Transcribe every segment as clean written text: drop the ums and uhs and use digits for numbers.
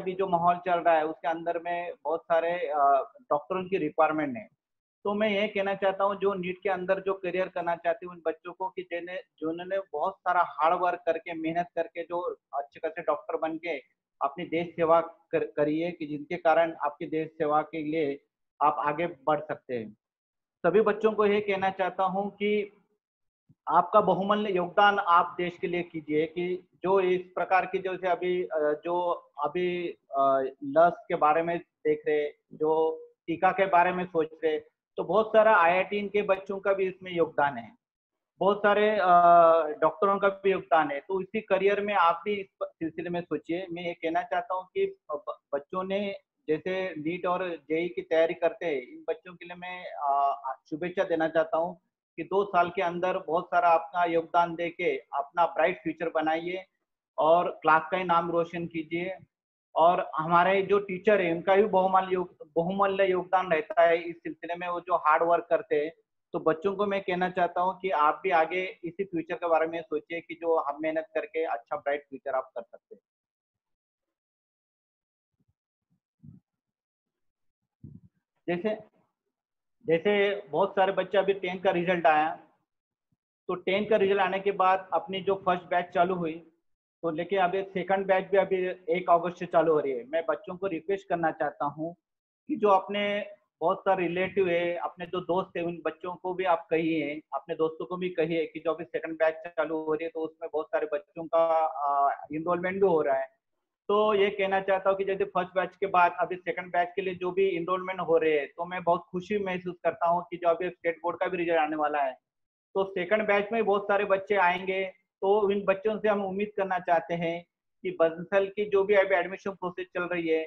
अभी जो माहौल चल रहा है उसके अंदर में बहुत सारे डॉक्टरों की रिक्वायरमेंट है। तो मैं ये कहना चाहता हूँ, जो नीट के अंदर जो करियर करना चाहते हैं उन बच्चों को, कि जिन्होंने बहुत सारा हार्ड वर्क करके, मेहनत करके जो अच्छे खासे डॉक्टर बन के अपनी देश सेवा करिए, कि जिनके कारण आपकी देश सेवा के लिए आप आगे बढ़ सकते हैं। सभी बच्चों को ये कहना चाहता हूँ कि आपका बहुमूल्य योगदान आप देश के लिए कीजिए, कि जो इस प्रकार की जैसे जो अभी लस के बारे में देख रहे, जो टीका के बारे में सोच रहे, तो बहुत सारा IIT के बच्चों का भी इसमें योगदान है, बहुत सारे डॉक्टरों का भी योगदान है। तो इसी करियर में आप भी इस सिलसिले में सोचिए। मैं ये कहना चाहता हूँ कि बच्चों ने जैसे नीट और जेई की तैयारी करते हैं, इन बच्चों के लिए मैं शुभेच्छा देना चाहता हूँ कि 2 साल के अंदर बहुत सारा अपना योगदान दे के अपना ब्राइट फ्यूचर बनाइए और क्लास का ही नाम रोशन कीजिए। और हमारे जो टीचर है उनका भी बहुमूल्य योगदान रहता है इस सिलसिले में, वो जो हार्ड वर्क करते हैं। तो बच्चों को मैं कहना चाहता हूँ कि आप भी आगे इसी फ्यूचर के बारे में सोचिए, कि जो हम मेहनत करके अच्छा ब्राइट फ्यूचर आप कर सकते हैं। जैसे जैसे बहुत सारे बच्चे, अभी 10th का रिजल्ट आया, तो 10th का रिजल्ट आने के बाद अपनी जो फर्स्ट बैच चालू हुई, तो लेकिन अभी सेकंड बैच भी अभी 1 अगस्त से चालू हो रही है। मैं बच्चों को रिक्वेस्ट करना चाहता हूँ कि जो अपने बहुत सारे रिलेटिव है, अपने जो दोस्त है, उन बच्चों को भी आप कहिए, अपने दोस्तों को भी कहिए कि जो अभी सेकंड बैच चालू हो रही है, तो उसमें बहुत सारे बच्चों का इनरोलमेंट भी हो रहा है। तो ये कहना चाहता हूँ कि जैसे फर्स्ट बैच के बाद अभी सेकंड बैच के लिए जो भी इनरोलमेंट हो रहे हैं, तो मैं बहुत खुशी महसूस करता हूँ कि जो अभी स्टेट बोर्ड का भी रिजल्ट आने वाला है, तो सेकंड बैच में बहुत सारे बच्चे आएंगे। तो इन बच्चों से हम उम्मीद करना चाहते हैं कि बंसल की जो भी अभी एडमिशन प्रोसेस चल रही है,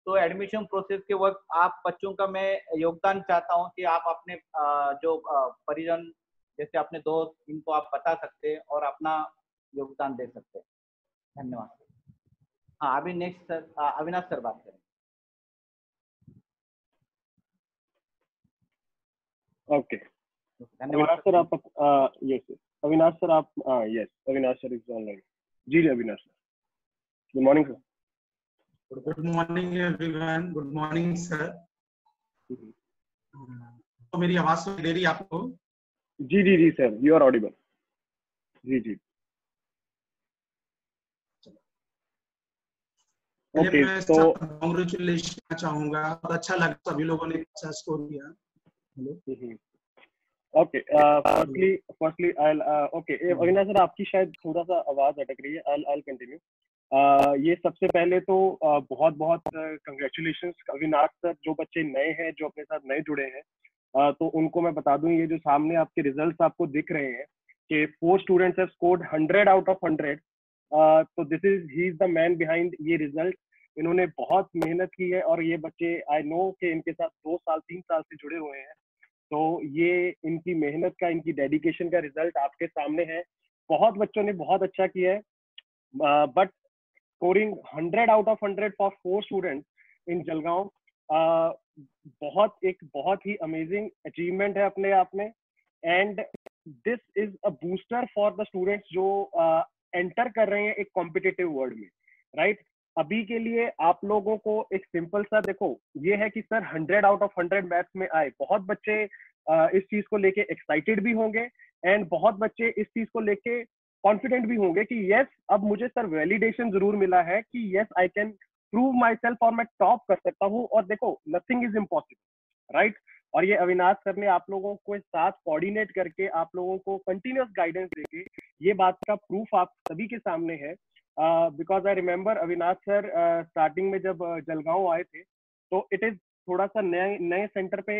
तो एडमिशन प्रोसेस के वक्त आप बच्चों का मैं योगदान चाहता हूं कि आप अपने जो परिजन, जैसे अपने दोस्त, इनको आप बता सकते हैं और अपना योगदान दे सकते हैं। धन्यवाद। हाँ, अभी नेक्स्ट सर, अविनाश सर बात करें। ओके, धन्यवाद अविनाश सर आप यस अविनाश सर आप yes Avinash sir is online. जी Avinash sir, good morning sir. Good morning everyone. Good morning sir. तो मेरी आवाज सुनाई दे रही है आपको? जी जी जी सर, यू आर ऑडिबल। जी जी ओके, तो कांग्रेचुलेशन चाहूंगा, बहुत अच्छा लगा, सभी लोगों ने अच्छा स्कोर किया। Okay, firstly I okay Avinash sir, आपकी शायद थोड़ा सा आवाज अटक रही है। I continue. ये सबसे पहले तो बहुत बहुत कंग्रेचुलेशंस अविनाश सर। जो बच्चे नए हैं, जो अपने साथ नए जुड़े हैं, तो उनको मैं बता दूं, ये जो सामने आपके रिजल्ट्स आपको दिख रहे हैं कि 4 students have scored 100 out of 100, तो this is he is the man behind ये रिजल्ट। इन्होंने बहुत मेहनत की है और ये बच्चे, आई नो कि इनके साथ 2 साल 3 साल से जुड़े हुए हैं, तो ये इनकी मेहनत का, इनकी डेडिकेशन का रिजल्ट आपके सामने है। बहुत बच्चों ने बहुत अच्छा किया है, but scoring 100 out of 100 for 4 students in Jalgaon, बहुत ही अमेजिंग अचीवमेंट है अपने आप में। And this is a booster for the students जो एंटर कर रहे हैं एक कॉम्पिटिटिव वर्ल्ड में, राइट। अभी के लिए आप लोगों को एक सिंपल सा देखो, ये है कि सर 100 आउट ऑफ 100 मैथ्स में आए, बहुत बच्चे इस चीज को लेके एक्साइटेड भी होंगे, एंड बहुत बच्चे इस चीज को लेके कॉन्फिडेंट भी होंगे कि यस, अब मुझे सर वैलिडेशन जरूर मिला है कि yes I can prove my self और मैं टॉप कर सकता हूँ। और देखो, नथिंग इज इम्पॉसिबल, राइट। और ये अविनाश सर ने आप लोगों को साथ कोऑर्डिनेट करके, आप लोगों को कंटिन्यूअस गाइडेंस देके, ये बात का प्रूफ आप सभी के सामने है। Because I remember Avinash sir starting में जब जलगांव आए थे, तो इट इज थोड़ा सा नए सेंटर पे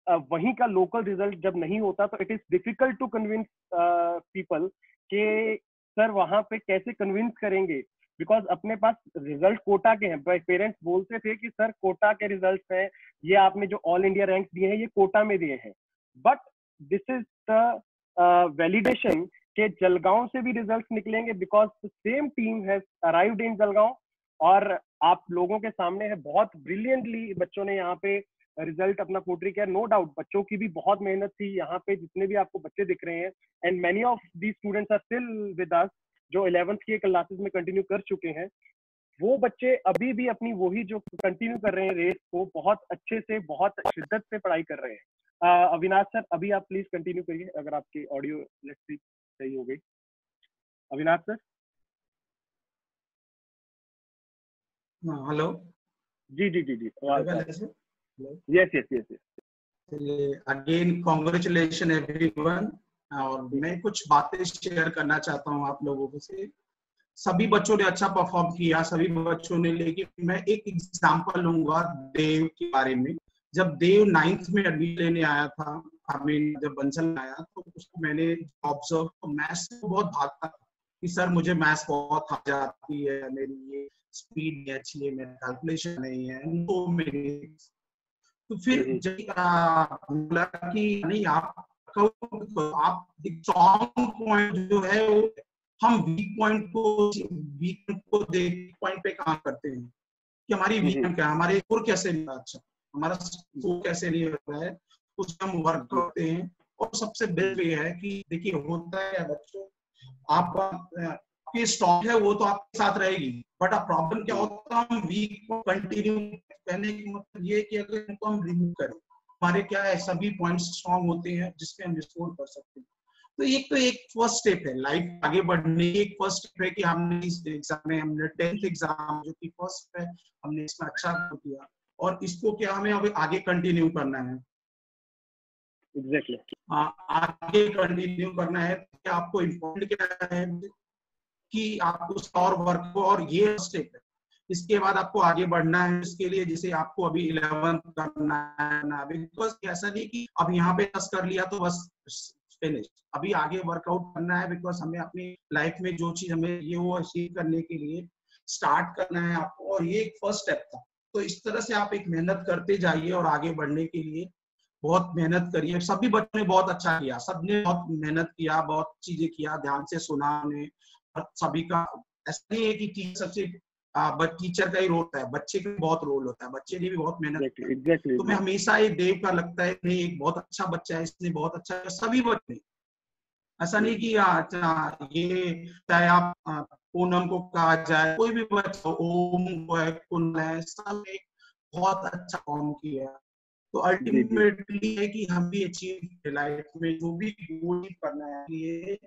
वहीं का लोकल रिजल्ट जब नहीं होता, तो it is difficult to convince people कि सर वहां पे कैसे कन्विंस करेंगे, बिकॉज अपने पास रिजल्ट कोटा के हैं। पेरेंट्स बोलते थे कि सर कोटा के रिजल्ट हैं, ये आपने जो ऑल इंडिया रैंक दिए हैं ये कोटा में दिए हैं। But this is the validation के जलगांव से भी रिजल्ट निकलेंगे, because same team has arrived in Jalgaon, और आप लोगों के सामने है, बहुत ब्रिलियंटली बच्चों ने यहाँ पे रिजल्ट अपना पोर्ट्री किया। नो डाउट बच्चों की भी बहुत मेहनत थी, यहाँ पे जितने भी आपको बच्चे दिख रहे हैं, and many of the students are still with us, जो 11th की क्लासेस में कंटिन्यू कर चुके हैं। वो बच्चे अभी भी अपनी वही जो कंटिन्यू कर रहे हैं रेस को, बहुत अच्छे से, बहुत शिद्दत से पढ़ाई कर रहे हैं। अविनाश सर, अभी आप प्लीज कंटिन्यू करिए, अगर आपकी ऑडियो लेट्स सी सही हो गई। अविनाश सर। हेलो। जी जी जी जी, hello. Yes yes yes yes. Again congratulation everyone. और मैं कुछ बातें शेयर करना चाहता हूँ आप लोगों से। सभी बच्चों ने अच्छा परफॉर्म किया, सभी बच्चों ने, लेकिन मैं एक एग्जांपल लूंगा देव के बारे में। जब देव 9th में एडमिशन लेने आया था, जब बंसल आया तो उसको मैंने ऑब्जर्व, तो मैथ्स को बहुत भागता था कि सर मुझे मैथ्स बहुत आ जाती है, मेरी ये स्पीड नहीं अच्छी है, मेरा कैलकुलेशन नहीं है, तो मेरे तो फिर जब बोला कि नहीं आप एक स्ट्रॉन्ग पॉइंट जो है वो, हम वीक पॉइंट को देख पॉइंट पे काम करते हैं कि हमारी वीक पॉइंट क्या है, हमारे स्कोर कैसे नहीं अच्छा, हमारा स्कोर कैसे नहीं हो रहा है, उस पर हम वर्क करते हैं। और सबसे बेस्ट ये है कि देखिए होता है बच्चों, आपकी स्ट्रॉन्ग है वो तो आपके साथ रहेगी, बट अब प्रॉब्लम क्या होता है, हम वीक को कंटिन्यू, कहने का मतलब ये कि अगर इनको हम रिमूव करें, हमारे क्या है सभी पॉइंट्स स्ट्रॉन्ग होते हैं जिसपे हम स्कोर कर सकते हैं। तो एक फर्स्ट स्टेप है लाइफ आगे बढ़ने की, एक फर्स्ट स्टेप है कि हमने इस एग्जाम में, हमने 10th एग्जाम जो कि फर्स्ट है, हमने इसमें अच्छा किया, और इसको क्या हमें अभी आगे कंटिन्यू करना है। एग्जैक्टली। आगे कंटिन्यू करना है, कि आपको इम्पोर्टेंट क्या है कि आपको उसका और वर्क को, और ये स्टेप है, इसके बाद आपको आगे बढ़ना है। इसके लिए जैसे आपको अभी 11th करना है ना, बिकॉज ऐसा नहीं कि अब यहाँ पे 10 कर लिया तो बस फिनिश, अभी आगे वर्कआउट करना है, बिकॉज हमें अपनी लाइफ में जो चीज हमें ये वो अचीव करने के लिए स्टार्ट करना है आपको, और ये एक फर्स्ट स्टेप था। तो इस तरह से आप एक मेहनत करते जाइए और आगे बढ़ने के लिए बहुत मेहनत करिए। सभी बच्चों ने बहुत अच्छा किया, सबने बहुत मेहनत किया, बहुत चीजें किया, ध्यान से सुना ने, सभी का ऐसा नहीं है कि टीचर सबसे टीचर का ही रोल होता है, बच्चे का बहुत रोल होता है, बच्चे ने भी बहुत मेहनत की। एग्जैक्टली। तो मैं हमेशा ये देव का लगता है नहीं, एक बहुत अच्छा बच्चा है, इसने बहुत अच्छा है, सभी बच्चे, ऐसा नहीं कि ये चाहे आप पूनम को कहा जाए, कोई भी बच्चा, ओम को है, कुंड है, सब एक बहुत अच्छा फॉर्म किया। तो जी जी। अल्टीमेटली है कि हम भी अचीव लाइफ में जो भी गोल करना है, ये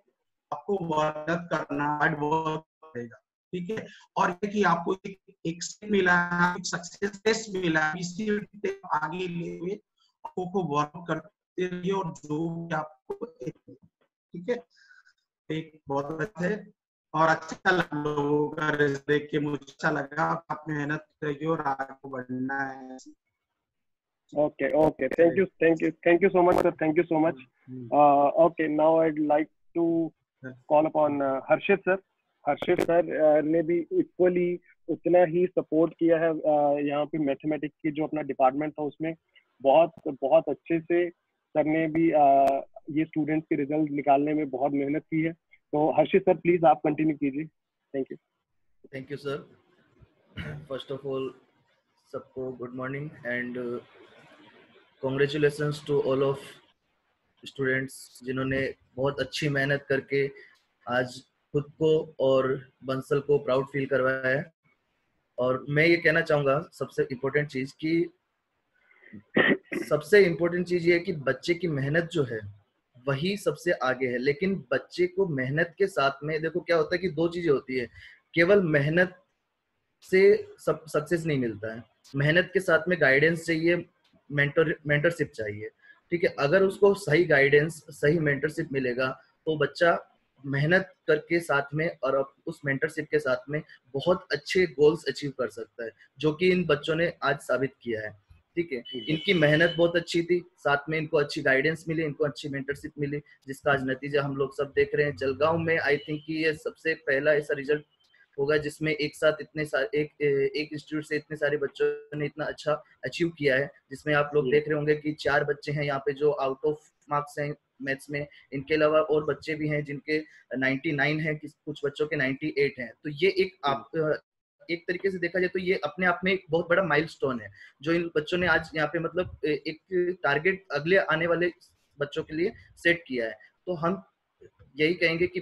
आपको मेहनत करना, हार्ड वर्क करेगा, ठीक है। और ये कि आपको एक मिला, सक्सेस मिला, इसी आगे ले आपको वर्क करते रहिए, और जो भी आपको, ठीक है, एक बहुत अच्छा है। और अच्छा लगा लोगों का रिजल्ट देख के, मुझे अच्छा लगा, आप मेहनत करिए और आगे बढ़ना है। Okay, okay. Thank you so much, sir. Thank you so much. Okay, now I'd like to call upon Harshit sir. Harshit sir ने भी इक्वली उतना ही सपोर्ट किया है यहाँ पे मैथमेटिक्स की जो अपना डिपार्टमेंट था उसमें, बहुत बहुत अच्छे से सर ने भी ये स्टूडेंट्स के रिजल्ट निकालने में बहुत मेहनत की है। तो हर्षित सर प्लीज आप कंटिन्यू कीजिए। Thank you sir. First of all सबको good morning and congratulations to all of students जिन्होंने बहुत अच्छी मेहनत करके आज खुद को और बंसल को प्राउड फील करवाया है। और मैं ये कहना चाहूँगा सबसे इम्पोर्टेंट चीज़ ये है कि बच्चे की मेहनत जो है वही सबसे आगे है, लेकिन बच्चे को मेहनत के साथ में देखो क्या होता है कि दो चीजें होती है, केवल मेहनत से सब सक्सेस नहीं मिलता है, मेहनत के साथ में गाइडेंस चाहिए, मेंटरशिप चाहिए, ठीक है। अगर उसको सही गाइडेंस सही मेंटरशिप मिलेगा तो बच्चा मेहनत करके साथ में और उस मेंटरशिप के साथ में बहुत अच्छे गोल्स अचीव कर सकता है, जो कि इन बच्चों ने आज साबित किया है, ठीक है। इनकी मेहनत बहुत अच्छी थी, साथ में इनको अच्छी गाइडेंस मिली, इनको अच्छी मेंटरशिप मिली, जिसका आज नतीजा हम लोग सब देख रहे हैं। जलगांव में आई थिंक कि ये सबसे पहला ऐसा रिजल्ट होगा जिसमें एक साथ इतने सारे एक इंस्टीट्यूट से इतने सारे बच्चों ने इतना अच्छा अचीव किया है, जिसमें आप लोग देख रहे होंगे कि 4 बच्चे हैं यहाँ पे जो आउट ऑफ मार्क्स हैं मैथ्स में, इनके अलावा और बच्चे भी हैं जिनके 99 हैं, कुछ बच्चों के 98 हैं। तो ये एक तरीके से देखा जाए तो ये अपने आप में एक बहुत बड़ा माइलस्टोन है जो इन बच्चों ने आज यहाँ पे मतलब एक टारगेट अगले आने वाले बच्चों के लिए सेट किया है। तो हम यही कहेंगे कि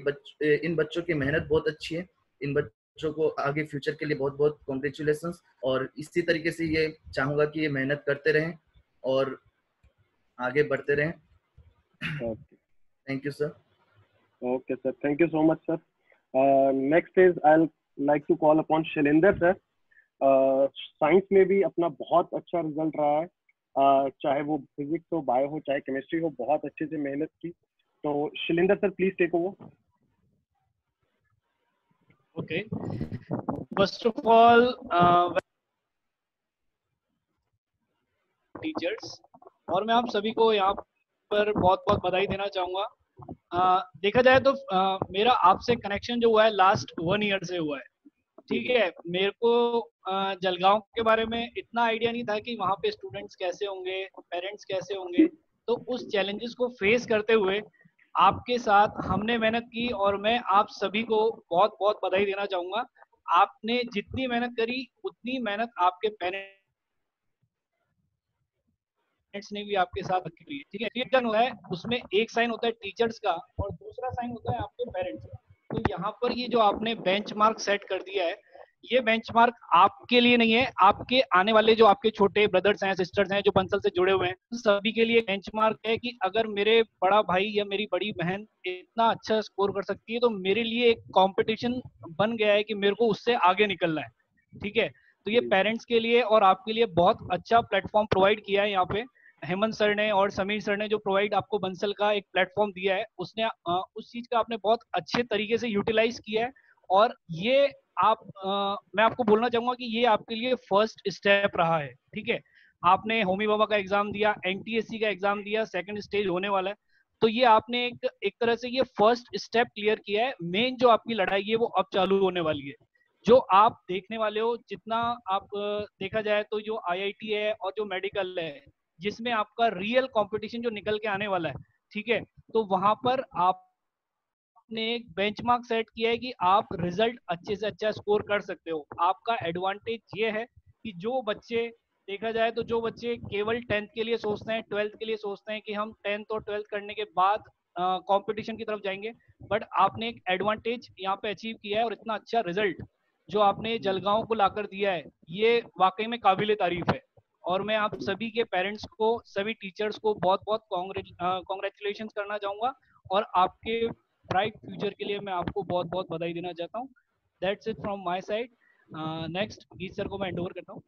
इन बच्चों की मेहनत बहुत अच्छी है, इन बच्चों को आगे फ्यूचर के लिए बहुत बहुत कॉन्ग्रेचुलेशंस, और इसी तरीके से ये चाहूंगा कि ये मेहनत करते रहें और आगे बढ़ते रहें। Okay. Thank you sir. Okay, sir. Thank you so much, sir. Next is I'll like to call upon Shalinder sir. Science में भी अपना बहुत अच्छा रिजल्ट रहा है, चाहे वो फिजिक्स हो, बायो हो, चाहे केमिस्ट्री हो, बहुत अच्छे से मेहनत की। तो Shalinder sir please take over. Okay, first of all teachers, और मैं आप सभी को यहाँ पर बहुत बहुत बधाई देना चाहूँगा। देखा जाए तो मेरा आपसे कनेक्शन जो हुआ है लास्ट 1 ईयर से हुआ है, ठीक है। मेरे को जलगांव के बारे में इतना आइडिया नहीं था कि वहाँ पे स्टूडेंट्स कैसे होंगे, पेरेंट्स कैसे होंगे। तो उस चैलेंजेस को फेस करते हुए आपके साथ हमने मेहनत की, और मैं आप सभी को बहुत बहुत बधाई देना चाहूँगा। आपने जितनी मेहनत करी उतनी मेहनत आपके पेरेंट्स ने भी आपके साथ की है, ठीक है। रिटर्न होता है, उसमें एक साइन होता है टीचर्स का और दूसरा साइन होता है आपके पेरेंट्स का। तो यहाँ पर ये जो आपने बेंचमार्क सेट कर दिया है, ये बेंचमार्क आपके लिए नहीं है, आपके आने वाले जो आपके छोटे ब्रदर्स हैं, सिस्टर्स हैं, जो बंसल से जुड़े हुए हैं, सभी के लिए बेंचमार्क है कि अगर मेरे बड़ा भाई या मेरी बड़ी बहन इतना अच्छा स्कोर कर सकती है तो मेरे लिए एक कंपटीशन बन गया है कि मेरे को उससे आगे निकलना है, ठीक है। तो ये पेरेंट्स के लिए और आपके लिए बहुत अच्छा प्लेटफॉर्म प्रोवाइड किया है यहाँ पे हेमंत सर ने और समीर सर ने, जो प्रोवाइड आपको बंसल का एक प्लेटफॉर्म दिया है, उसने उस चीज का आपने बहुत अच्छे तरीके से यूटिलाइज किया है। और ये मैं आपको बोलना चाहूंगा कि ये आपके लिए फर्स्ट स्टेप रहा है, ठीक है। आपने होमी बाबा का एग्जाम दिया, एनटीएससी का एग्जाम दिया, सेकंड स्टेज होने वाला है, तो ये आपने एक तरह से ये फर्स्ट स्टेप क्लियर किया है। मेन जो आपकी लड़ाई है वो अब चालू होने वाली है, जो आप देखने वाले हो। जितना आप देखा जाए तो जो आईआईटी है और जो मेडिकल है, जिसमें आपका रियल कंपटीशन जो निकल के आने वाला है, ठीक है, तो वहां पर आपने एक बेंचमार्क सेट किया है कि आप रिजल्ट अच्छे से अच्छा स्कोर कर सकते हो। आपका एडवांटेज ये है कि जो बच्चे, देखा जाए तो जो बच्चे केवल 10th के लिए सोचते हैं, 12th के लिए सोचते हैं कि हम 10th और 12th करने के बाद कंपटीशन की तरफ जाएंगे, बट आपने एक एडवांटेज यहाँ पे अचीव किया है। और इतना अच्छा रिजल्ट जो आपने जलगांव को लाकर दिया है, ये वाकई में काबिले तारीफ है। और मैं आप सभी के पेरेंट्स को, सभी टीचर्स को बहुत बहुत कॉन्ग्रेचुलेशन करना चाहूंगा, और आपके ब्राइट फ्यूचर के लिए मैं आपको बहुत बहुत बधाई देना चाहता हूँ। That's it from my side. Next गीत सर को मैं हैंड ओवर करता हूँ।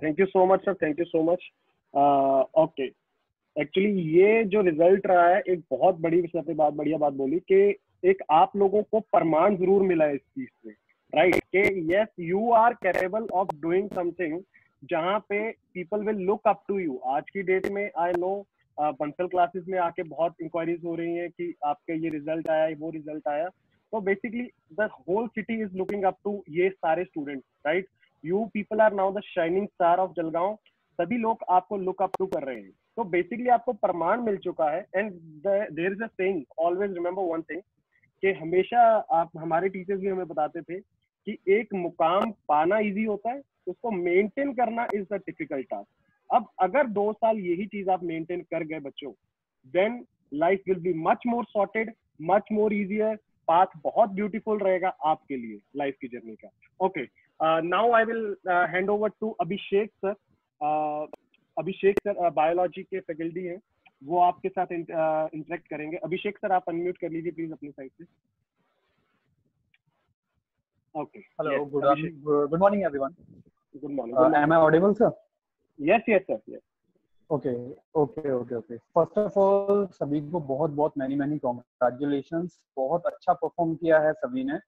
Thank you so much sir, thank you so much. Okay, actually ये जो रिजल्ट रहा है, एक बहुत बड़ी बढ़िया बात बोली कि एक आप लोगों को प्रमाण जरूर मिला है इस चीज से, राइट, कि yes you are capable of doing something जहाँ पे people will look up to you. आज की डेट में आई नो बंसल क्लासेस में आके बहुत इंक्वायरीज हो रही हैं कि आपके ये रिजल्ट आया, वो रिजल्ट आया। तो basically the whole city is looking up to ये सारे students, right. You people are now the shining star of Jalgaon. सभी लोग आपको लुक अप टू कर रहे हैं, तो बेसिकली आपको प्रमाण मिल चुका है। And there is a saying, always remember one thing, कि हमेशा आप, हमारे टीचर्स भी हमें बताते थे कि एक मुकाम पाना इजी होता है, उसको मेंटेन करना इज द डिफिकल्ट टास्क। अब अगर 2 साल यही चीज आप मेंटेन कर गए बच्चों, then life will be much more sorted, much more easier, path बहुत ब्यूटीफुल रहेगा आपके लिए लाइफ की जर्नी का। Okay, now I will hand over to Abhishek sir. Abhishek sir biology के फैकल्टी हैं, वो आपके साथ इंटरेक्ट करेंगे। अभिषेक सर आप अनम्यूट कर लीजिए प्लीज अपनी साइड से। Okay. Hello. Yes, Good morning, everyone. Good morning. Good morning. Am I audible, sir? Yes, sir. Yes. Okay. First of all, सभी को बहुत बहुत many congratulations. बहुत अच्छा परफॉर्म किया है सभी ने।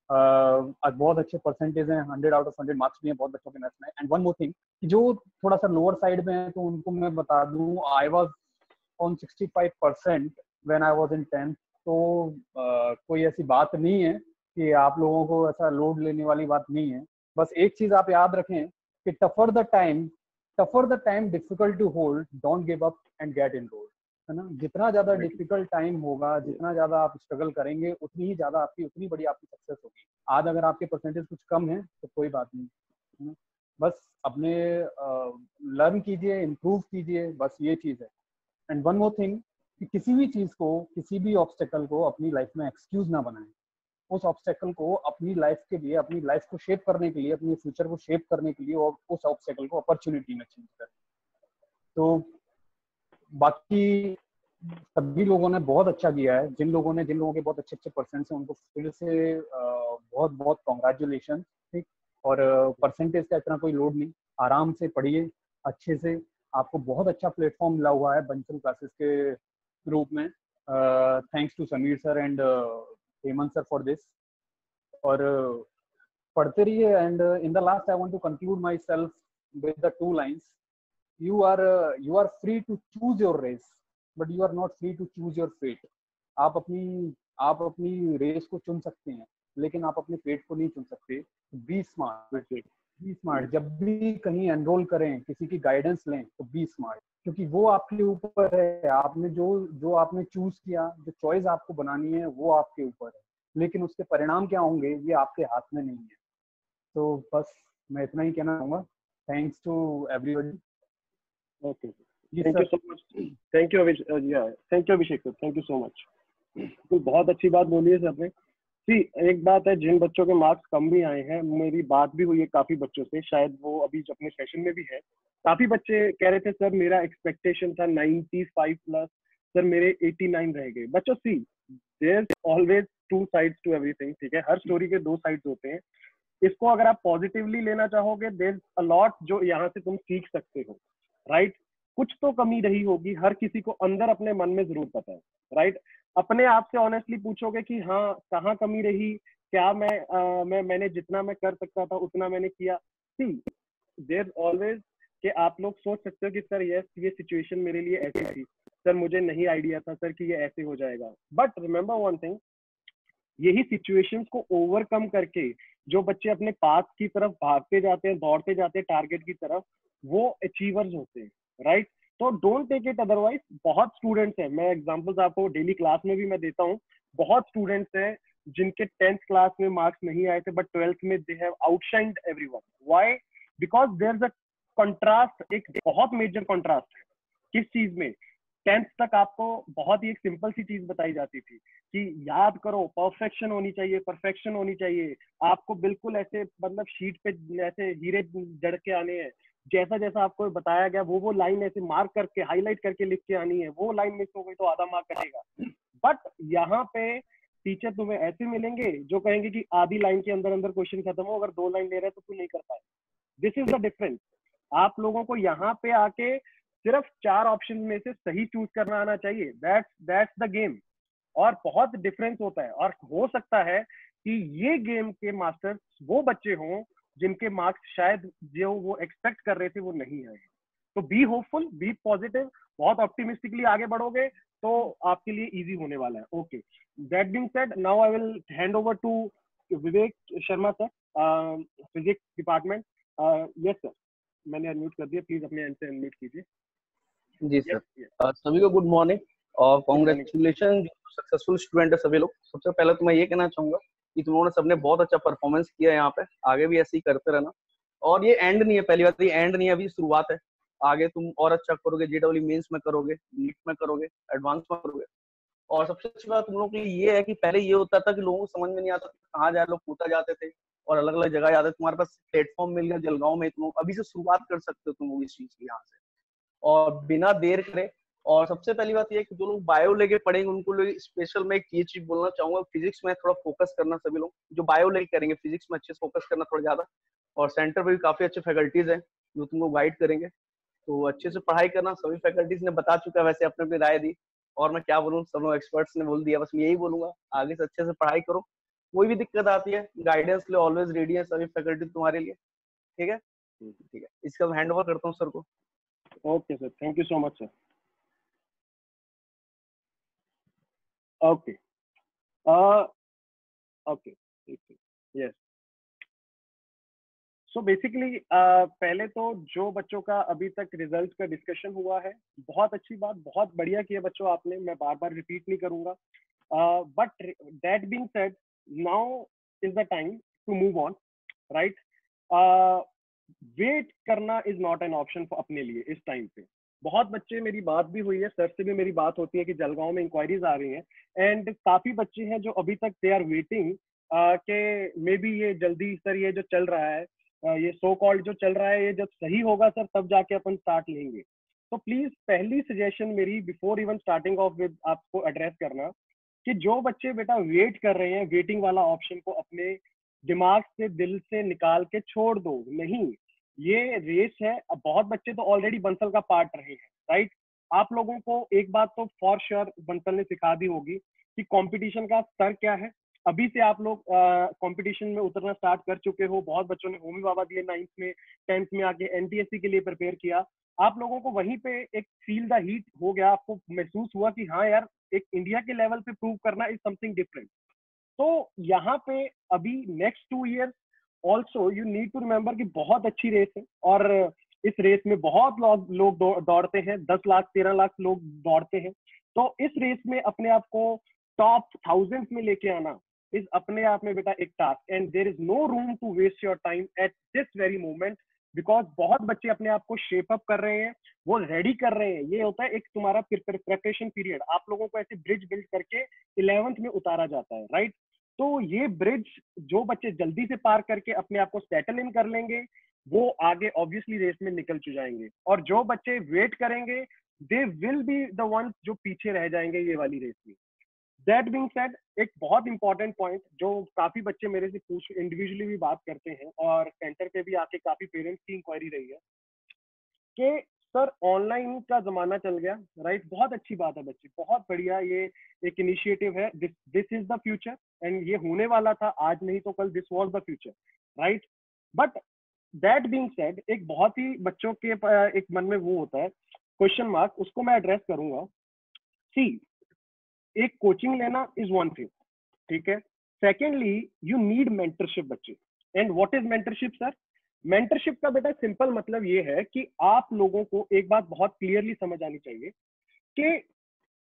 आज बहुत अच्छे परसेंटेज हैं, 100 out of 100 मार्क्स भी हैं बहुत बच्चों के मैथ्स में। एंड वन मोर थिंग, जो थोड़ा सा लोअर साइड में है तो उनको मैं बता दूं, I was on 65% when I was in 10th। तो कोई ऐसी बात नहीं है कि आप लोगों को ऐसा लोड लेने वाली बात नहीं है। बस एक चीज आप याद रखें कि tougher the time difficult to hold, don't give up and get enrolled, है ना। जितना ज्यादा डिफिकल्ट टाइम होगा, जितना ज्यादा आप स्ट्रगल करेंगे, उतनी बड़ी आपकी सक्सेस होगी। आज अगर आपके परसेंटेज कुछ कम है तो कोई बात नहीं, है ना। बस अपने लर्न कीजिए, इम्प्रूव कीजिए, बस ये चीज है। एंड वन मोर थिंग, कि किसी भी चीज को, किसी भी ऑब्स्टेकल को अपनी लाइफ में एक्सक्यूज ना बनाएं। उस ऑब्स्टेकल को अपनी लाइफ के लिए, अपनी लाइफ को शेप करने के लिए, अपने फ्यूचर को शेप करने के लिए और उस ऑब्स्टेकल को अपॉर्चुनिटी में चेंज करें। तो बाकी सभी लोगों ने बहुत अच्छा किया है। जिन लोगों के बहुत अच्छे परसेंट्स हैं उनको फिर से बहुत बहुत कॉन्ग्रेचुलेशन। ठीक, और परसेंटेज का इतना कोई लोड नहीं, आराम से पढ़िए अच्छे से। आपको बहुत अच्छा प्लेटफॉर्म मिला हुआ है बंसल क्लासेस के रूप में। Thanks to Sameer sir and Hemant sir for this. और पढ़ते रहिए। And in the last I want to conclude myself with the 2 lines. You are free to choose your race, but you are not free to choose your fate. आप अपनी race को चुन सकते हैं, लेकिन आप अपने फेट को नहीं चुन सकते। Be smart. जब भी कहीं एनरोल करें, किसी की गाइडेंस लें, तो बी स्मार्ट, क्योंकि वो आपके ऊपर है। आपने जो आपने चूज किया, जो चॉइस आपको बनानी है, वो आपके ऊपर है, लेकिन उसके परिणाम क्या होंगे ये आपके हाथ में नहीं है। तो बस मैं इतना ही कहना चाहूँगा। Thanks to everybody. Okay. Thank you so much. Thank you Abhishek sir. Thank you so much. तो बहुत अच्छी बात बोली है सर ने। सी, एक बात है, जिन बच्चों के मार्क्स कम भी आए हैं, मेरी बात भी हुई है काफी बच्चों से, शायद वो अभी अपने सेशन में भी है। काफी बच्चे कह रहे थे सर मेरा एक्सपेक्टेशन था 95 प्लस, सर मेरे 89 रह गए। बच्चों see, there is always 2 sides to everything. ठीक है, हर स्टोरी के 2 sides होते हैं। इसको अगर आप पॉजिटिवली लेना चाहोगे, देयर इज अ लॉट जो यहाँ से तुम सीख सकते हो। राइट, कुछ तो कमी रही होगी, हर किसी को अंदर अपने मन में जरूर पता है। राइट, अपने आप से ऑनेस्टली पूछोगे कि हाँ कहाँ कमी रही, क्या मैंने जितना मैं कर सकता था उतना मैंने किया। सी, देयर ऑलवेज कि आप लोग सोच सकते हो कि सर ये सिचुएशन मेरे लिए ऐसी थी, सर मुझे नहीं आइडिया था सर कि ये ऐसे हो जाएगा। बट रिमेंबर वन थिंग, यही सिचुएशंस को ओवरकम करके जो बच्चे अपने पाथ की तरफ भागते जाते हैं, दौड़ते जाते हैं टारगेट की तरफ, वो अचीवर्स होते हैं। राइट, तो डोंट टेक इट अदरवाइज। बहुत स्टूडेंट्स हैं, मैं एग्जांपल्स आपको डेली क्लास में भी मैं देता हूँ। बहुत स्टूडेंट्स हैं जिनके 10th क्लास में मार्क्स नहीं आए थे, बट 12th में they have outshined everyone. Why? Because there is a contrast, एक बहुत मेजर कंट्रास्ट है। किस चीज में? 10th तक आपको बहुत ही एक सिंपल सी चीज बताई जाती थी कि याद करो, परफेक्शन होनी चाहिए, परफेक्शन होनी चाहिए, आपको बिल्कुल ऐसे मतलब शीट पे ऐसे हीरे जड़ के आने हैं। जैसा जैसा आपको बताया गया वो लाइन ऐसे मार्क करके हाईलाइट करके लिख के आनी है। वो लाइन मिस हो गई तो आधा मार्क कटेगा। बट यहाँ पे टीचर तुम्हें ऐसे मिलेंगे जो कहेंगे कि आधी लाइन के अंदर अंदर क्वेश्चन खत्म हो, अगर 2 लाइन ले रहे हैं तो तू नहीं कर पाए। This is the difference. आप लोगों को यहाँ पे आके सिर्फ 4 ऑप्शन में से सही चूज करना आना चाहिए। That's the game. और बहुत डिफरेंस होता है। और हो सकता है कि ये गेम के मास्टर्स वो बच्चे हों जिनके मार्क्स शायद जो वो एक्सपेक्ट कर रहे थे वो नहीं आए। तो बी होपफुल, बी पॉजिटिव, बहुत ऑप्टिमिस्टिकली आगे बढ़ोगे तो आपके लिए इजी होने वाला है। Okay, that being said, now I will hand over to Vivek Sharma sir, physics department. Yes sir, मैंने अनम्यूट कर दिया, प्लीज अपने एंड से अनम्यूट कीजिए। जी सर, सभी को गुड मॉर्निंग और कांग्रेचुलेशन जो सक्सेसफुल स्टूडेंट है सभी लोग। सबसे पहले तो मैं ये कहना चाहूंगा कि तुम लोगों ने सबने बहुत अच्छा परफॉर्मेंस किया है यहाँ पे, आगे भी ऐसे ही करते रहना। और ये एंड नहीं है, पहली बात ये एंड नहीं है, अभी शुरुआत है। आगे तुम और अच्छा करोगे, जेडब्ल्यू मेंस में करोगे, नीट में करोगे, एडवांस में करोगे। और सबसे अच्छी बात तुम लोगों के लिए ये है कि पहले ये होता था कि लोगों को समझ में नहीं आता कहाँ जाए, लोग कूदा जाते थे और अलग अलग जगह जाते थे। तुम्हारे पास प्लेटफॉर्म मिल गया जलगांव में, तुम अभी से शुरुआत कर सकते हो तुम लोग इस चीज की यहाँ से, और बिना देर करे। और सबसे पहली बात ये कि जो लोग बायो लेके पढ़ेंगे उनको स्पेशल मैं एक ये चीज बोलना चाहूंगा, फिजिक्स में थोड़ा फोकस करना। सभी लोग जो बायो लेके करेंगे फिजिक्स में अच्छे से फोकस करना थोड़ा ज्यादा। और सेंटर पे भी काफी अच्छे फैकल्टीज हैं जो तुमको गाइड करेंगे, तो अच्छे से पढ़ाई करना। सभी फैकल्टीज ने बता चुका है, वैसे अपने अपनी राय दी, और मैं क्या बोलूँ, सब लोग एक्सपर्ट्स ने बोल दिया। बस मैं यही बोलूंगा, आगे से अच्छे से पढ़ाई करो। कोई भी दिक्कत आती है, गाइडेंस के लिए ऑलवेज रेडी है सभी फैकल्टी तुम्हारे लिए। ठीक है, ठीक है, इसका हैंड ओवर करता हूँ सर को। Okay sir, thank you so much sir. Okay, okay, yes. So basically पहले तो जो बच्चों का अभी तक रिजल्ट का डिस्कशन हुआ है, बहुत अच्छी बात, बहुत बढ़िया किया बच्चों आपने, मैं बार बार रिपीट नहीं करूंगा। But that being said, now is the time to move on. Right, wait करना इज नॉट एन ऑप्शन अपने लिए इस टाइम पे। बहुत बच्चे, मेरी बात भी हुई है सर से भी मेरी बात होती है कि जलगांव में इंक्वायरीज आ रही हैं, एंड काफी बच्चे हैं जो अभी तक दे आर वेटिंग कि मे बी ये जल्दी सर ये जो चल रहा है ये सो कॉल्ड जो चल रहा है ये जब सही होगा सर तब जाके अपन स्टार्ट लेंगे। तो प्लीज पहली सजेशन मेरी before even starting of with आपको एड्रेस करना कि जो बच्चे बेटा वेट कर रहे हैं, वेटिंग वाला ऑप्शन को अपने दिमाग से दिल से निकाल के छोड़ दो। नहीं, ये रेस है। अब बहुत बच्चे तो ऑलरेडी बंसल का पार्ट रहे हैं, राइट। आप लोगों को एक बात तो फॉर श्योर बंसल ने सिखा दी होगी कि कंपटीशन का स्तर क्या है। अभी से आप लोग कंपटीशन में उतरना स्टार्ट कर चुके हो। बहुत बच्चों ने होमी बाबा दिए 9th में, 10th में आके एनटीएससी के लिए प्रिपेयर किया। आप लोगों को वहीं पे एक फील द हीट हो गया, आपको महसूस हुआ कि हाँ यार एक इंडिया के लेवल पे प्रूव करना इज समथिंग डिफरेंट। तो यहाँ पे अभी next 2 years also you need to remember कि बहुत अच्छी रेस है और इस रेस में बहुत लोग दौड़ते हैं, 10 लाख 13 लाख लोग दौड़ते हैं। तो इस रेस में अपने आप को टॉप 1000s में लेके आना इज अपने आप में बेटा एक task, and there is no room to waste your time at this very moment, because बहुत बच्चे अपने आप को शेप अप कर रहे हैं, वो रेडी कर रहे हैं। ये होता है एक तुम्हारा प्रिपरेशन पीरियड, आप लोगों को ऐसे ब्रिज बिल्ड करके 11th में उतारा जाता है, राइट। तो ये ब्रिज जो बच्चे जल्दी से पार करके अपने आप को सेटल इन कर लेंगे वो आगे ऑब्वियसली रेस में निकल जाएंगे, और जो बच्चे वेट करेंगे they will be the ones जो पीछे रह जाएंगे ये वाली रेस में। दैट बीइंग सेड, एक बहुत इंपॉर्टेंट पॉइंट जो काफी बच्चे मेरे से पूछ इंडिविजुअली भी बात करते हैं और सेंटर पे भी आके काफी पेरेंट्स की इंक्वायरी रही है कि सर ऑनलाइन का जमाना चल गया, राइट। बहुत अच्छी बात है बच्चे, बहुत बढ़िया, ये एक इनिशिएटिव है, this is the future and ये होने वाला था, आज नहीं तो कल this was the future, right. But that being said, एक बहुत ही बच्चों के एक मन में वो होता है क्वेश्चन मार्क, उसको मैं एड्रेस करूंगा। सी, एक कोचिंग लेना इज वन थिंग, ठीक है। सेकेंडली यू नीड मेंटरशिप बच्चे, and what is mentorship sir? Mentorship का बेटा सिंपल मतलब ये है कि आप लोगों को एक बात बहुत क्लियरली समझ आनी चाहिए कि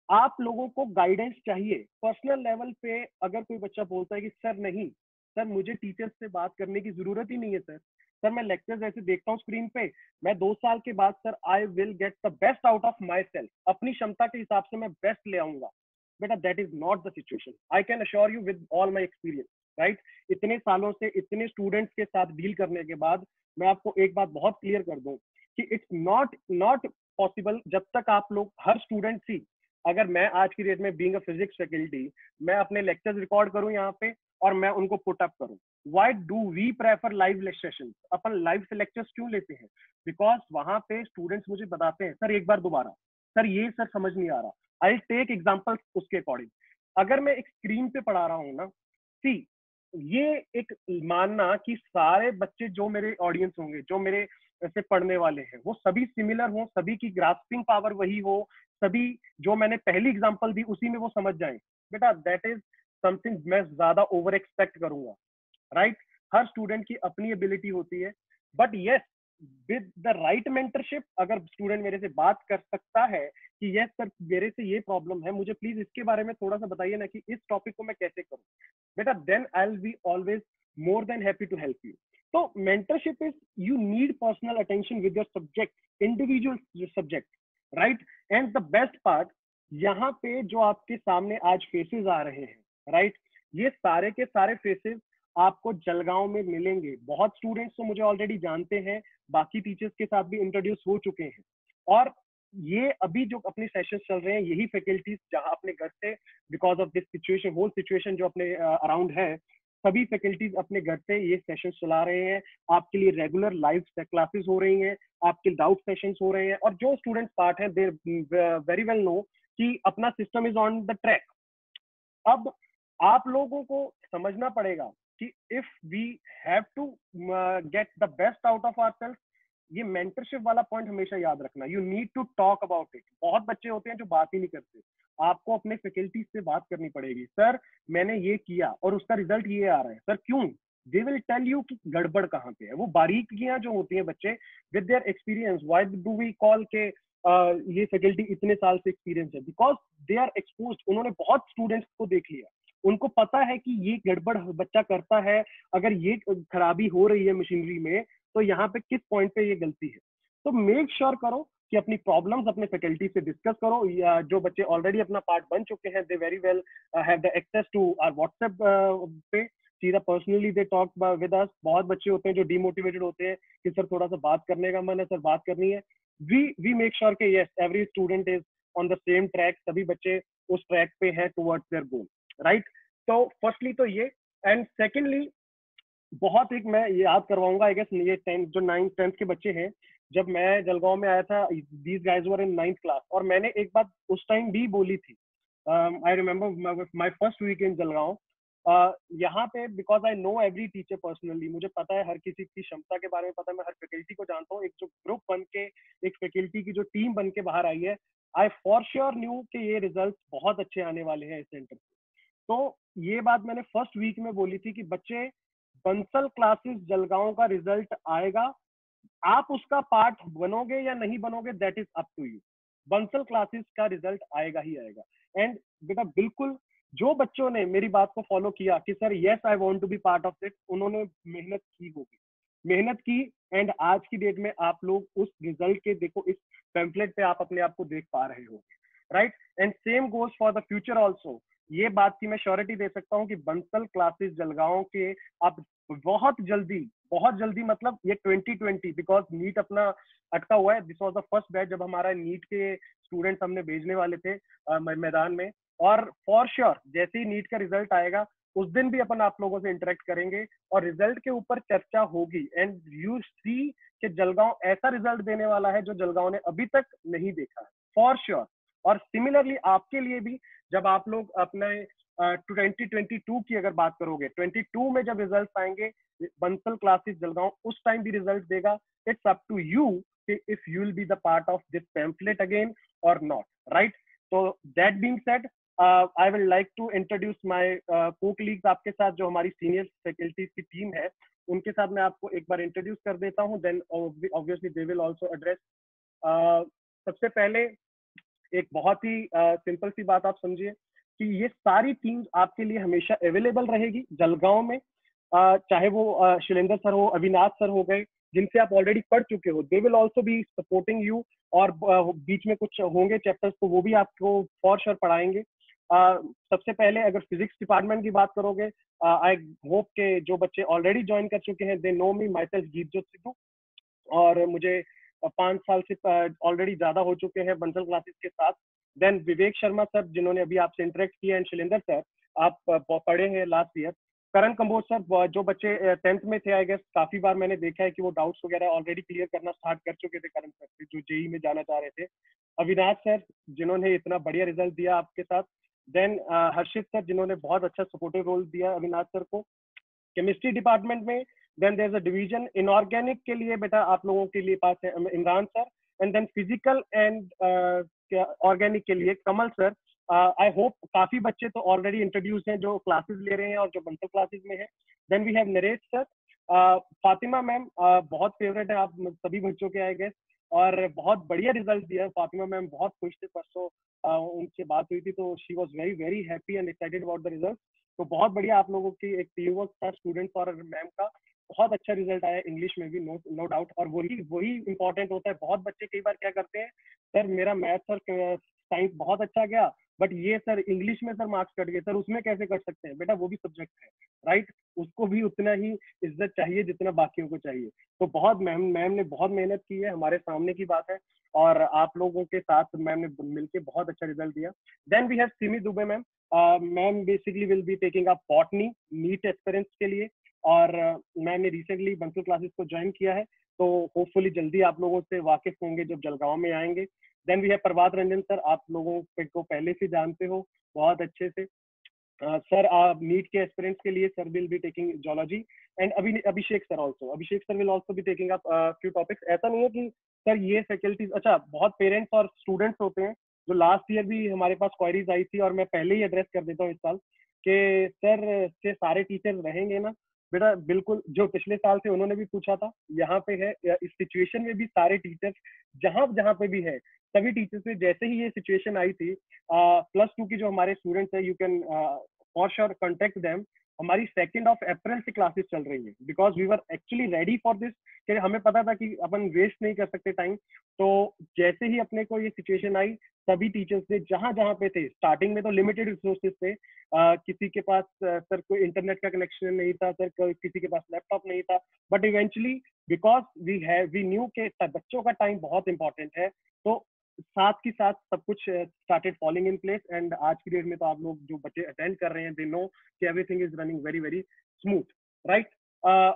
आप लोगों को गाइडेंस चाहिए पर्सनल लेवल पे। अगर कोई बच्चा बोलता है कि सर नहीं सर मुझे टीचर्स से बात करने की जरूरत ही नहीं है सर मैं लेक्चर्स ऐसे देखता हूँ स्क्रीन पे, मैं 2 साल के बाद sir I will get the best out of my self, अपनी क्षमता के हिसाब से मैं बेस्ट ले आऊंगा। बेटा that is not the situation, I can assure you with all my experience, right. इतने सालों से इतने स्टूडेंट्स के साथ डील करने के बाद मैं आपको एक बात बहुत क्लियर कर दूं कि इट्स नॉट पॉसिबल जब तक आप लोग हर स्टूडेंट सी, अगर मैं आज की डेट में बीइंग अ फिजिक्स फैकल्टी मैं अपने लेक्चर्स रिकॉर्ड करूं यहाँ पे और मैं उनको पुट अप करूं, why do we prefer live sessions? अपन लाइव से लेक्चर्स क्यों लेते हैं? बिकॉज वहां पे स्टूडेंट्स मुझे बताते हैं सर एक बार दोबारा, सर ये सर समझ नहीं आ रहा, आई टेक एग्जाम्पल उसके अकॉर्डिंग। अगर मैं एक स्क्रीन पे पढ़ा रहा हूँ ना, सी ये एक मानना कि सारे बच्चे जो मेरे ऑडियंस होंगे, जो मेरे से पढ़ने वाले हैं, वो सभी सिमिलर हो, सभी की ग्रास्पिंग पावर वही हो, सभी जो मैंने पहली एग्जांपल दी उसी में वो समझ जाएं, बेटा दैट इज समथिंग मैं ज्यादा ओवर एक्सपेक्ट करूंगा, राइट। हर स्टूडेंट की अपनी एबिलिटी होती है, but yes with the right mentorship अगर स्टूडेंट मेरे से बात कर सकता है कि यस सर मेरे से ये प्रॉब्लम है, मुझे प्लीज इसके बारे में थोड़ा सा बताइए ना कि इस टॉपिक को मैं कैसे करूं, बेटा then I will be always more than happy to help you. तो mentorship is you need personal attention with your subject, individual subject, right. And the best part, यहाँ पे जो आपके सामने आज फेसेस आ रहे हैं, राइट, ये सारे के सारे फेसेस आपको जलगांव में मिलेंगे। बहुत स्टूडेंट्स तो मुझे ऑलरेडी जानते हैं, बाकी टीचर्स के साथ भी इंट्रोड्यूस हो चुके हैं, और ये अभी जो अपने सेशंस चल रहे हैं यही फैकल्टीज जहां अपने घर से because of this situation, whole situation जो अपने अराउंड है, सभी फैकल्टीज अपने घर से ये सेशंस चला रहे हैं। आपके लिए रेगुलर लाइव क्लासेस हो रही हैं, आपके डाउट सेशंस हो रहे हैं, और जो स्टूडेंट्स पार्ट हैं दे वेरी वेल नो कि अपना system is on the track. अब आप लोगों को समझना पड़ेगा कि if we have to get the best out of ourselves, ये मेंटरशिप वाला पॉइंट हमेशा याद रखना, you need to talk about it. बहुत बच्चे होते हैं जो बात ही नहीं करते, आपको अपने फैकल्टी से बात करनी पड़ेगी, सर मैंने ये किया और उसका रिजल्ट ये आ रहा है, सर क्यों? दे विल टेल यू कि गड़बड़ कहाँ पे है। वो बारीकियां जो होती हैं बच्चे with their experience, why do we call के ये फैकल्टी इतने साल से एक्सपीरियंस है, बिकॉज दे आर एक्सपोज्ड, उन्होंने बहुत स्टूडेंट्स को देख लिया, उनको पता है कि ये गड़बड़ बच्चा करता है, अगर ये खराबी हो रही है मशीनरी में तो यहाँ पे किस पॉइंट पे ये गलती है। तो मेक श्योर करो कि अपनी प्रॉब्लम्स अपने फैकल्टी से डिस्कस करो, या जो बच्चे ऑलरेडी अपना पार्ट बन चुके हैं they very well have the access to our WhatsApp पे, सीधा personally they talk with us. बहुत बच्चे होते हैं जो डीमोटिवेटेड होते हैं कि सर थोड़ा सा बात करने का मन है, सर बात करनी है। वी मेक श्योर कि yes every student is on the same track, सभी बच्चे उस ट्रैक पे है टुवर्ड्स देयर गोल, राइट। तो फर्स्टली तो ये, एंड सेकेंडली बहुत एक मैं ये याद करवाऊंगा, आई गेस ये 10th जो 9th 10th के बच्चे हैं, जब मैं जलगांव में आया था, these guys were in 9th class, और मैंने एक बात उस टाइम भी बोली थी, I remember my first week in Jalgaon, यहाँ पे because I know every teacher personally, मुझे पता है हर किसी की क्षमता के बारे में पता है, मैं हर फैकल्टी को जानता हूँ। एक जो ग्रुप बन के, एक फैकल्टी की जो टीम बन के बाहर आई है, आई फॉर श्योर न्यू कि ये रिजल्ट बहुत अच्छे आने वाले हैं इस सेंटर से। तो ये बात मैंने फर्स्ट वीक में बोली थी कि बच्चे बंसल क्लासेस जलगांव का रिजल्ट आएगा, आप उसका पार्ट बनोगे या नहीं बनोगे that is up to you, Bansal classes का रिजल्ट आएगा ही आएगा। एंड बेटा बिल्कुल जो बच्चों ने मेरी बात को फॉलो किया कि sir yes I want to be part of it, उन्होंने मेहनत की होगी, मेहनत की, एंड आज की डेट में आप लोग उस रिजल्ट के देखो, इस पैम्फलेट पे आप अपने आप को देख पा रहे हो, right. And same goes for the future also. ये बात की मैं श्योरिटी दे सकता हूँ कि बंसल क्लासेस जलगांव के आप बहुत जल्दी मतलब ये 2020 बिकॉज नीट अपना अटका हुआ है, this was the first batch जब हमारा नीट के स्टूडेंट्स हमने भेजने वाले थे मैदान में, और फॉर श्योर जैसे ही नीट का रिजल्ट आएगा उस दिन भी अपन आप लोगों से इंटरेक्ट करेंगे और रिजल्ट के ऊपर चर्चा होगी। एंड यू सी कि जलगांव ऐसा रिजल्ट देने वाला है जो जलगांव ने अभी तक नहीं देखा है, फॉर श्योर। और सिमिलरली आपके लिए भी, जब आप लोग अपने 2022 की अगर बात करोगे, 22 में जब रिजल्ट आएंगे बंसल क्लासेस जलगांव उस टाइम भी रिजल्ट देगा। It's up to you if you will be the part of this pamphlet again और नॉट, राइट। तो that being said, I will like to introduce my co-colleagues आपके साथ, जो हमारी सीनियर फैकल्टीज की टीम है उनके साथ मैं आपको एक बार इंट्रोड्यूस कर देता हूँ, then obviously they will also address. सबसे पहले एक बहुत ही सिंपल सी बात आप समझिए कि ये सारी टीम्स आपके लिए हमेशा अवेलेबल रहेगी जलगांव में, चाहे वो शैलेंद्र सर हो, अविनाश सर हो गए जिनसे आप ऑलरेडी पढ़ चुके हो, दे will also be supporting you, और बीच में कुछ होंगे चैप्टर्स तो वो भी आपको फॉर श्योर पढ़ाएंगे। सबसे पहले अगर फिजिक्स डिपार्टमेंट की बात करोगे, आई होप के जो बच्चे ऑलरेडी ज्वाइन कर चुके हैं, they know me myself Geetjot Sidhu, और मुझे 5 साल से ऑलरेडी ज्यादा हो चुके हैं बंसल क्लासेस के साथ। देन विवेक शर्मा सर जिन्होंने अभी आपसे इंटरेक्ट किया, एंड शैलेंद्र सर आप पढ़े हैं लास्ट ईयर। करण कंबोज सर जो बच्चे 10th में थे, आई गेस काफी बार मैंने देखा है कि वो डाउट्स वगैरह ऑलरेडी क्लियर करना स्टार्ट कर चुके थे करण सर जो जेई में जाना चाह रहे थे। अविनाश सर जिन्होंने इतना बढ़िया रिजल्ट दिया आपके साथ। देन हर्षित सर जिन्होंने बहुत अच्छा सपोर्टिव रोल दिया अविनाश सर को। केमिस्ट्री डिपार्टमेंट में then there is a division inorganic के लिए बेटा आप लोगों के लिए पास है Imran sir, and then physical and organic के लिए कमल सर। आई होप काफी बच्चे तो ऑलरेडी इंट्रोड्यूस हैं जो क्लासेस ले रहे हैं और जो बंसल क्लासेस में है। Then we have Naresh sir, Fatima ma'am बहुत फेवरेट है आप सभी बच्चों के आई गेस, और बहुत बढ़िया रिजल्ट दिया। फातिमा मैम बहुत खुश थे, परसों उनसे बात हुई थी तो she was very very happy and excited about the result. तो बहुत बढ़िया आप लोगों की एक टीम वर्क था स्टूडेंट्स और मैम का, बहुत अच्छा रिजल्ट आया इंग्लिश में भी, नो डाउट। और वही इंपॉर्टेंट होता है। बहुत बच्चे कई बार क्या करते हैं, सर मेरा मैथ्स और साइंस बहुत अच्छा गया बट ये सर इंग्लिश में सर मार्क्स कट गए, सर उसमें कैसे कट सकते हैं? बेटा वो भी सब्जेक्ट है, राइट, उसको भी उतना ही इज्जत चाहिए जितना बाकियों को चाहिए। तो बहुत मैम ने बहुत मेहनत की है, हमारे सामने की बात है, और आप लोगों के साथ मैम ने मिलकर बहुत अच्छा रिजल्ट दिया। Then we have Simi Dubey ma'am, ma'am basically will be taking up botany NEET aspirants के लिए, और मैम ने रिसेंटली बंसल क्लासेस को ज्वाइन किया है, तो होपफुली जल्दी आप लोगों से वाकिफ होंगे जब जलगांव में आएंगे। देन वी है प्रभात रंजन सर, आप लोगों को पहले से जानते हो बहुत अच्छे से। सर आप नीट के एस्पिरेंट्स के लिए sir will be taking zoology, and Abhishek sir will also B taking up few topics. ऐसा नहीं है कि सर ये फैकल्टीज, अच्छा बहुत पेरेंट्स और स्टूडेंट्स होते हैं जो लास्ट ईयर भी हमारे पास क्वेरीज आई थी, और मैं पहले ही एड्रेस कर देता हूँ इस साल कि सर से सारे टीचर्स रहेंगे ना? बेटा बिल्कुल, जो पिछले साल थे उन्होंने भी पूछा था, यहाँ पे है इस सिचुएशन में भी सारे टीचर्स जहाँ पे भी है सभी टीचर्स से, जैसे ही ये सिचुएशन आई थी +2 की जो हमारे स्टूडेंट्स है, you can for sure contact them. हमारी 2 अप्रैल से क्लासेस चल रही है, because we were actually ready for this, कि हमें पता था कि अपन वेस्ट नहीं कर सकते टाइम। तो जैसे ही अपने को ये सिचुएशन आई, सभी टीचर्स ने जहां जहां पे थे, स्टार्टिंग में तो लिमिटेड रिसोर्सेज थे, किसी के पास सर कोई इंटरनेट का कनेक्शन नहीं था, सर किसी के पास लैपटॉप नहीं था, but eventually because we knew के बच्चों का टाइम बहुत इंपॉर्टेंट है, तो साथ के साथ सब कुछ started falling in place. And आज की डेट में तो आप लोग जो बच्चे अटेंड कर रहे हैं, दे नो कि everything is running very very smooth, right?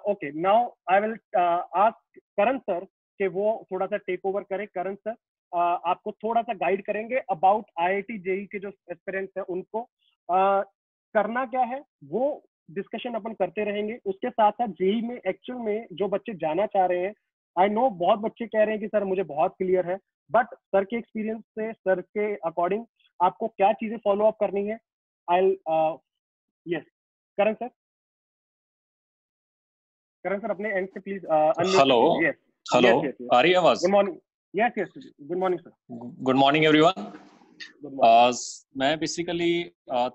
Okay, now I will ask Karan sir कि वो थोड़ा सा टेक ओवर करें। करण सर आपको थोड़ा सा गाइड करेंगे अबाउट IIT JEE के जो एस्पिरेंट्स हैं उनको करना क्या है, वो डिस्कशन अपन करते रहेंगे। उसके साथ साथ जेई में एक्चुअल में जो बच्चे जाना चाह रहे हैं, आई नो बहुत बच्चे कह रहे हैं कि सर मुझे बहुत क्लियर है, बट सर के एक्सपीरियंस से, सर के अकॉर्डिंग आपको क्या चीजें फॉलो अप करनी है? I yes Karan sir, Karan sir अपने एंड से please unmute. Hello yes hello, yes आ रही है आवाज? Good morning. Yes yes good morning sir. Good morning everyone. Good morning. मैं बेसिकली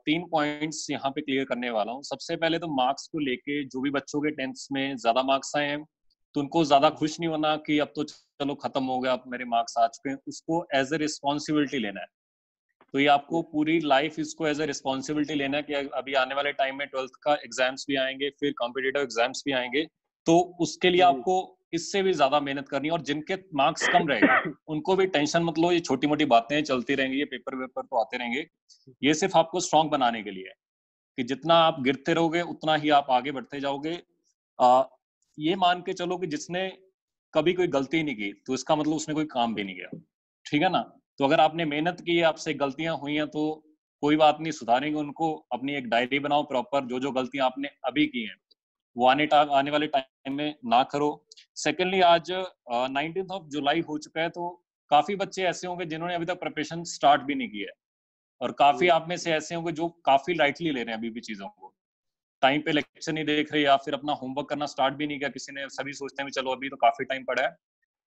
3 पॉइंट्स यहाँ पे क्लियर करने वाला हूँ। सबसे पहले तो मार्क्स को लेके, जो भी बच्चों के 10th में ज्यादा मार्क्स आए हैं तो उनको ज्यादा खुश नहीं होना कि अब तो चलो खत्म हो गया, अब मेरे मार्क्स आ चुके हैं। उसको एज ए रिस्पॉन्सिबिलिटी लेना है। तो ये आपको पूरी लाइफ इसको एज ए रिस्पॉन्सिबिलिटी लेना है कि अभी आने वाले टाइम में 12th का एग्जाम्स भी आएंगे, फिर कॉम्पिटिटिव एग्जाम्स भी आएंगे, तो उसके लिए आपको इससे भी ज्यादा मेहनत करनी है। और जिनके मार्क्स कम रहेगा उनको भी टेंशन मत लो, ये छोटी मोटी बातें चलती रहेंगी, ये पेपर वेपर तो आते रहेंगे। ये सिर्फ आपको स्ट्रांग बनाने के लिए है कि जितना आप गिरते रहोगे उतना ही आप आगे बढ़ते जाओगे। ये मान के चलो कि जिसने कभी कोई गलती नहीं की तो इसका मतलब उसने कोई काम भी नहीं किया, ठीक है ना? तो अगर आपने मेहनत की है, आपसे गलतियां हुई हैं, तो कोई बात नहीं, सुधारेंगे उनको। अपनी एक डायरी बनाओ प्रॉपर, जो जो गलतियां आपने अभी की हैं वो आने वाले टाइम में ना करो। सेकेंडली, आज 19 जुलाई हो चुका है, तो काफी बच्चे ऐसे होंगे जिन्होंने अभी तक प्रिपरेशन स्टार्ट भी नहीं की है, और काफी आप में से ऐसे होंगे जो काफी लाइटली ले रहे हैं अभी भी चीजों को, टाइम पे लेक्चर नहीं देख रहे या फिर अपना होमवर्क करना स्टार्ट भी नहीं किया किसी ने। सभी सोचते हैं चलो अभी तो काफी टाइम पड़ा है।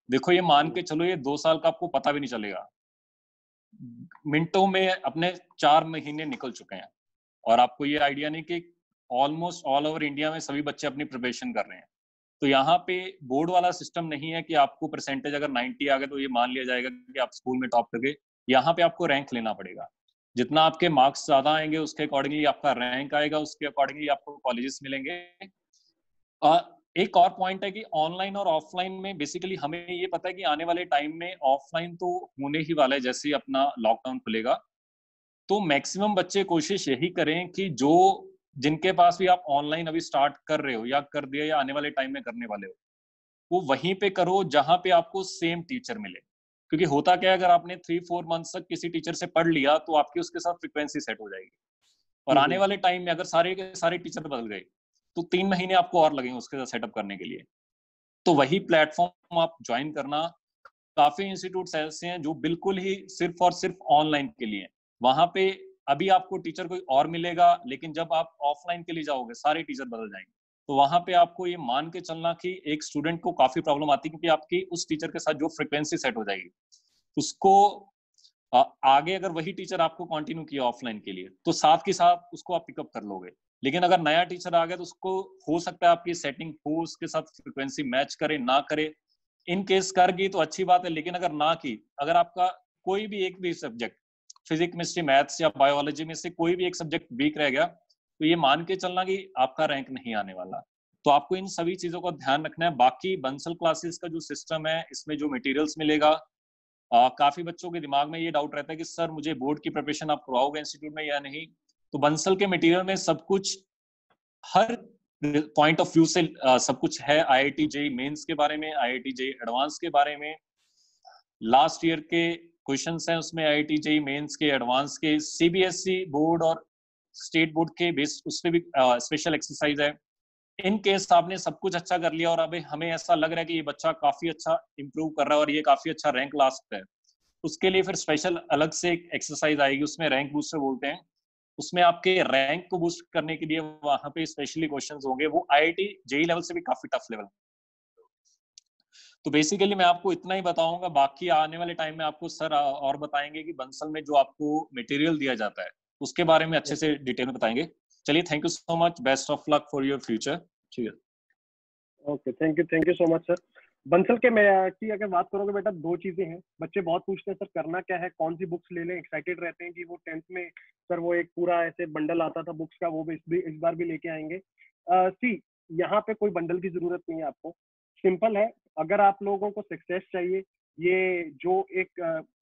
देखो, ये मान के चलो ये 2 साल का आपको पता भी नहीं चलेगा, मिनटों में अपने 4 महीने निकल चुके हैं, और आपको ये आइडिया नहीं कि ऑलमोस्ट ऑल ओवर इंडिया में सभी बच्चे अपनी प्रिपरेशन कर रहे हैं। तो यहाँ पे बोर्ड वाला सिस्टम नहीं है कि आपको परसेंटेज अगर 90 आ गए तो ये मान लिया जाएगा कि आप स्कूल में टॉप कर गए। यहाँ पे आपको रैंक लेना पड़ेगा। जितना आपके मार्क्स ज्यादा आएंगे उसके अकॉर्डिंगली आपका रैंक आएगा, उसके अकॉर्डिंगली आपको कॉलेजेस मिलेंगे। एक और पॉइंट है कि ऑनलाइन और ऑफलाइन में बेसिकली हमें ये पता है कि आने वाले टाइम में ऑफलाइन तो होने ही वाला है जैसे ही अपना लॉकडाउन खुलेगा। तो मैक्सिमम बच्चे कोशिश यही करें कि जो जिनके पास भी आप ऑनलाइन अभी स्टार्ट कर रहे हो या कर दिया या आने वाले टाइम में करने वाले हो, वो वहीं पे करो जहां पे आपको सेम टीचर मिले। क्योंकि होता क्या है, अगर आपने 3-4 मंथ तक किसी टीचर से पढ़ लिया तो आपकी उसके साथ फ्रीक्वेंसी सेट हो जाएगी, और आने वाले टाइम में अगर सारे के सारे टीचर बदल गए तो 3 महीने आपको और लगेंगे उसके साथ सेटअप करने के लिए। तो वही प्लेटफॉर्म आप ज्वाइन करना। काफी इंस्टीट्यूट्स ऐसे हैं जो बिल्कुल ही सिर्फ और सिर्फ ऑनलाइन के लिए, वहां पे अभी आपको टीचर कोई और मिलेगा, लेकिन जब आप ऑफलाइन के लिए जाओगे सारे टीचर बदल जाएंगे। तो वहां पे आपको ये मान के चलना कि एक स्टूडेंट को काफी प्रॉब्लम आती है, क्योंकि आपकी उस टीचर के साथ जो फ्रिक्वेंसी सेट हो जाएगी उसको आगे अगर वही टीचर आपको कंटिन्यू किया ऑफलाइन के लिए तो साथ के साथ उसको आप पिकअप कर लोगे। लेकिन अगर नया टीचर आ गया तो उसको हो सकता है आपकी सेटिंग हो उसके साथ फ्रिक्वेंसी मैच करे ना करे। इन केस कर गई तो अच्छी बात है, लेकिन अगर ना की, अगर आपका कोई भी एक भी सब्जेक्ट, फिजिक्स, केमिस्ट्री, मैथ्स या बायोलॉजी में से कोई भी एक सब्जेक्ट वीक रह गया, तो ये मान के चलना कि आपका रैंक नहीं आने वाला। तो आपको इन सभी चीजों का ध्यान रखना है। बाकी बंसल क्लासेस का जो सिस्टम है, इसमें जो मटेरियल्स मिलेगा, काफी बच्चों के दिमाग में ये डाउट रहता है कि सर मुझे बोर्ड की प्रिपरेशन आप करवाओगे इंस्टीट्यूट में या नहीं। तो बंसल के मटेरियल में सब कुछ, हर पॉइंट ऑफ व्यू से सब कुछ है। IIT JEE मेंस के बारे में, IIT JEE एडवांस के बारे में, लास्ट ईयर के क्वेश्चंस हैं उसमें, IIT JEE मेंस के, एडवांस के, CBSE बोर्ड और स्टेट बोर्ड के बेस उस पर भी स्पेशल एक्सरसाइज है। इन केस आपने सब कुछ अच्छा कर लिया और अब हमें ऐसा लग रहा है कि ये बच्चा काफी अच्छा इंप्रूव कर रहा है और ये काफी अच्छा रैंक ला सकता है, उसके लिए फिर स्पेशल अलग से एक एक्सरसाइज आएगी, उसमें रैंक बूस्टर बोलते हैं। उसमें आपके रैंक को बूस्ट करने के लिए वहां पे स्पेशली क्वेश्चंस होंगे, वो IIT JEE लेवल से भी काफी टफ लेवल। तो बेसिकली मैं आपको इतना ही बताऊंगा, बाकी आने वाले टाइम में आपको सर और बताएंगे कि बंसल में जो आपको मटेरियल दिया जाता है उसके बारे में अच्छे से डिटेल में बताएंगे। चलिए, thank you so much, best of luck for your future. ठीक है, okay, thank you so much sir. Bansal के मैं की अगर बात करोगे बेटा, दो चीजें हैं। बच्चे बहुत पूछते हैं सर करना क्या है, कौन सी बुक्स ले लें, एक्साइटेड रहते हैं कि वो 10th में सर वो एक पूरा ऐसे बंडल आता था बुक्स का, वो भी इस बार भी लेके आएंगे। सी, यहाँ पे कोई बंडल की जरूरत नहीं है आपको, सिंपल है। अगर आप लोगों को सक्सेस चाहिए, ये जो एक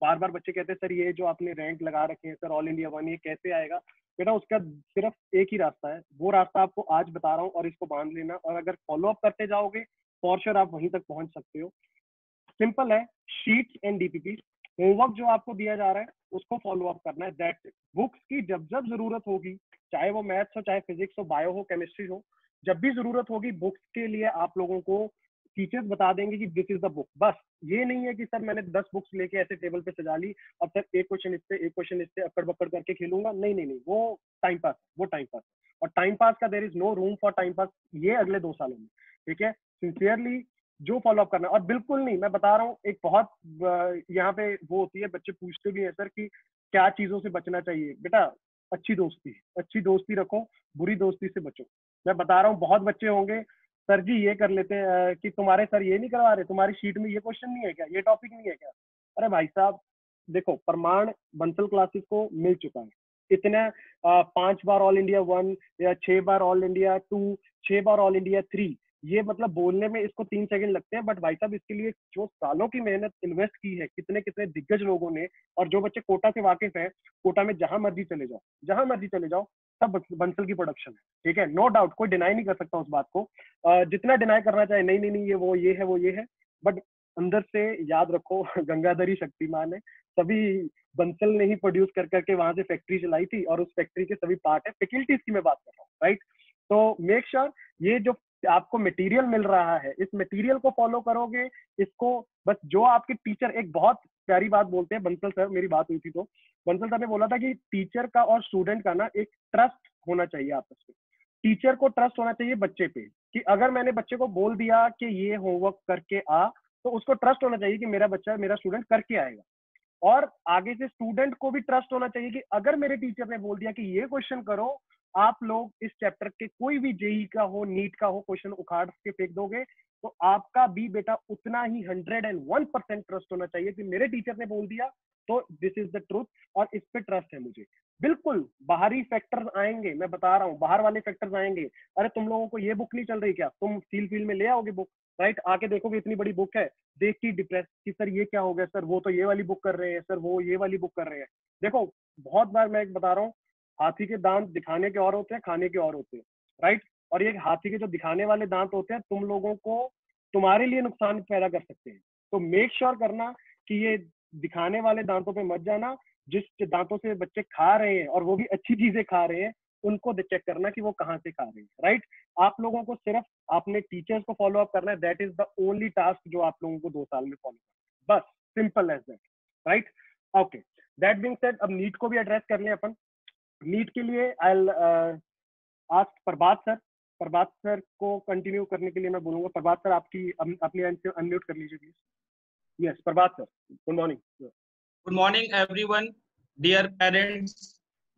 बार बार बच्चे कहते हैं सर ये जो आपने रैंक लगा रखे हैं सर ऑल इंडिया 1, ये कैसे आएगा, बेटा उसका सिर्फ एक ही रास्ता है, वो रास्ता आपको आज बता रहा हूँ और इसको बांध लेना, और अगर फॉलो अप करते जाओगे फॉर श्योर आप वहीं तक पहुंच सकते हो। सिंपल है, शीट्स एंड डीपीपी, होमवर्क जो आपको दिया जा रहा है उसको फॉलो अप करना है, दैट्स इट। बुक्स की जब जब जरूरत होगी, चाहे वो मैथ्स हो, चाहे फिजिक्स हो, बायो हो, केमिस्ट्री हो, जब भी जरूरत होगी बुक्स के लिए आप लोगों को टीचर्स बता देंगे कि दिस इज द बुक। बस ये नहीं है कि सर मैंने 10 बुक्स लेके ऐसे टेबल पे सजा ली, अब सर एक क्वेश्चन इससे एक क्वेश्चन इससे अकड़ बकड़ करके खेलूंगा, नहीं नहीं नहीं, वो टाइम पास, वो टाइम पास, और टाइम पास का there is no room for time pass ये अगले 2 सालों में, ठीक है। सिंसियरली जो फॉलो अप करना है, और बिल्कुल नहीं, मैं बता रहा हूँ एक बहुत यहाँ पे वो होती है, बच्चे पूछते भी हैं सर कि क्या चीजों से बचना चाहिए। बेटा अच्छी दोस्ती रखो, बुरी दोस्ती से बचो। मैं बता रहा हूँ बहुत बच्चे होंगे सर जी ये कर लेते हैं कि तुम्हारे सर ये नहीं करवा रहे, तुम्हारी शीट में ये क्वेश्चन नहीं है क्या, ये टॉपिक नहीं है क्या। अरे भाई साहब देखो, प्रमाण बंसल क्लासेस को मिल चुका है, इतने 5 बार ऑल इंडिया 1 या 6 बार ऑल इंडिया 2, 6 बार ऑल इंडिया 3, ये मतलब बोलने में इसको 3 सेकंड लगते हैं, बट भाई साहब इसके लिए जो सालों की मेहनत इन्वेस्ट की है कितने कितने दिग्गज लोगों ने, और जो बच्चे कोटा से वाकिफ है, कोटा में जहां मर्जी चले जाओ सब बंसल की प्रोडक्शन है, ठीक है, नो डाउट, कोई डिनाई नहीं कर सकता उस बात को। जितना डिनाई करना चाहे नहीं नहीं नहीं ये है, बट अंदर से याद रखो गंगाधरी शक्तिमान है, सभी बंसल ने ही प्रोड्यूस कर करके वहां से फैक्ट्री चलाई थी, और उस फैक्ट्री के सभी पार्ट है, फैकल्टीज की मैं बात कर रहा हूँ, राइट। तो मेक श्योर ये जो आपको मटेरियल मिल रहा है, इस मटेरियल को फॉलो करोगे, इसको बस जो आपके टीचर, एक बहुत प्यारी बात बोलते हैं बंसल सर, मेरी बात हुई थी तो बंसल सर ने बोला था कि टीचर का और स्टूडेंट का ना एक ट्रस्ट होना चाहिए आपस में। टीचर को ट्रस्ट होना चाहिए बच्चे पे, कि अगर मैंने बच्चे को बोल दिया कि ये होमवर्क करके आ, तो उसको ट्रस्ट होना चाहिए कि मेरा बच्चा, मेरा स्टूडेंट करके आएगा। और आगे से स्टूडेंट को भी ट्रस्ट होना चाहिए कि अगर मेरे टीचर ने बोल दिया कि ये क्वेश्चन करो, आप लोग इस चैप्टर के कोई भी जेई का हो, नीट का हो, क्वेश्चन उखाड़ के फेंक दोगे, तो आपका भी बेटा उतना ही 101% ट्रस्ट होना चाहिए कि मेरे टीचर ने बोल दिया तो दिस इज द ट्रूथ, और इस पे ट्रस्ट है मुझे। बिल्कुल बाहरी फैक्टर्स आएंगे, मैं बता रहा हूँ बाहर वाले फैक्टर्स आएंगे, अरे तुम लोगों को ये बुक नहीं चल रही क्या, तुम सील फील में ले आओगे बुक, राइट, आके देखोगे इतनी बड़ी बुक है, देख के डिप्रेस कि सर ये क्या हो गया, सर वो तो ये वाली बुक कर रहे हैं, सर वो ये वाली बुक कर रहे हैं। देखो बहुत बार मैं बता रहा हूँ, हाथी के दांत दिखाने के और होते हैं, खाने के और होते हैं, राइट, और ये हाथी के जो दिखाने वाले दांत होते हैं तुम लोगों को, तुम्हारे लिए नुकसान पैदा कर सकते हैं। तो मेक श्योर करना कि ये दिखाने वाले दांतों पे मत जाना, जिस दांतों से बच्चे खा रहे हैं और वो भी अच्छी चीजें खा रहे हैं, उनको चेक करना कि वो कहाँ से खा रहे हैं, राइट। आप लोगों को सिर्फ अपने टीचर्स को फॉलो अप करना है, that is the only task जो आप लोगों को 2 साल में फॉलो करना है, बस simple as that, right. Okay, that being said, अब नीट को भी एड्रेस कर लें अपन। नीट के लिए आई आस्क प्रभात सर को कंटिन्यू करने के लिए मैं बोलूंगा। प्रभात सर आपकी अपनी अनम्यूट कर लीजिए please. Yes Prabhat sir, good morning. Good morning everyone, dear parents,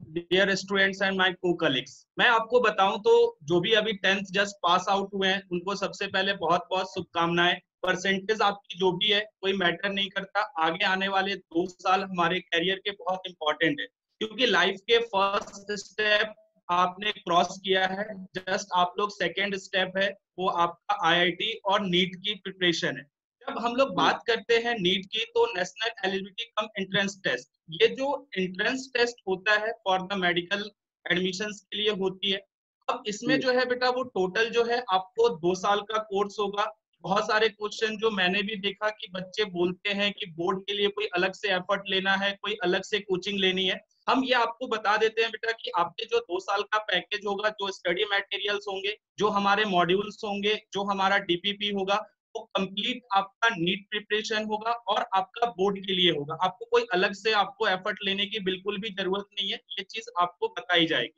dear students and my co colleagues. मैं आपको बताऊं तो जो भी अभी 10th जस्ट पास आउट हुए हैं उनको सबसे पहले बहुत बहुत शुभकामनाएं। परसेंटेज आपकी जो भी है कोई मैटर नहीं करता, आगे आने वाले 2 साल हमारे कैरियर के बहुत इंपॉर्टेंट है, क्योंकि लाइफ के फर्स्ट स्टेप आपने क्रॉस किया है, जस्ट आप लोग सेकेंड स्टेप है वो आपका IIT और नीट की प्रिपरेशन है। जब हम लोग बात करते हैं नीट की तो national eligibility cum entrance test, ये जो एंट्रेंस टेस्ट होता है फॉर द मेडिकल एडमिशंस के लिए होती है। अब इसमें जो है बेटा वो टोटल जो है आपको 2 साल का कोर्स होगा। बहुत सारे क्वेश्चन जो मैंने भी देखा कि बच्चे बोलते हैं कि बोर्ड के लिए कोई अलग से एफर्ट लेना है, कोई अलग से कोचिंग लेनी है। हम ये आपको बता देते हैं बेटा कि आपके जो 2 साल का पैकेज होगा, जो स्टडी मटेरियल्स होंगे, जो हमारे मॉड्यूल्स होंगे, जो हमारा DPP होगा, वो कंप्लीट आपका नीट प्रिपरेशन होगा और आपका बोर्ड के लिए होगा। आपको कोई अलग से आपको एफर्ट लेने की बिल्कुल भी जरूरत नहीं है, ये चीज आपको बताई जाएगी।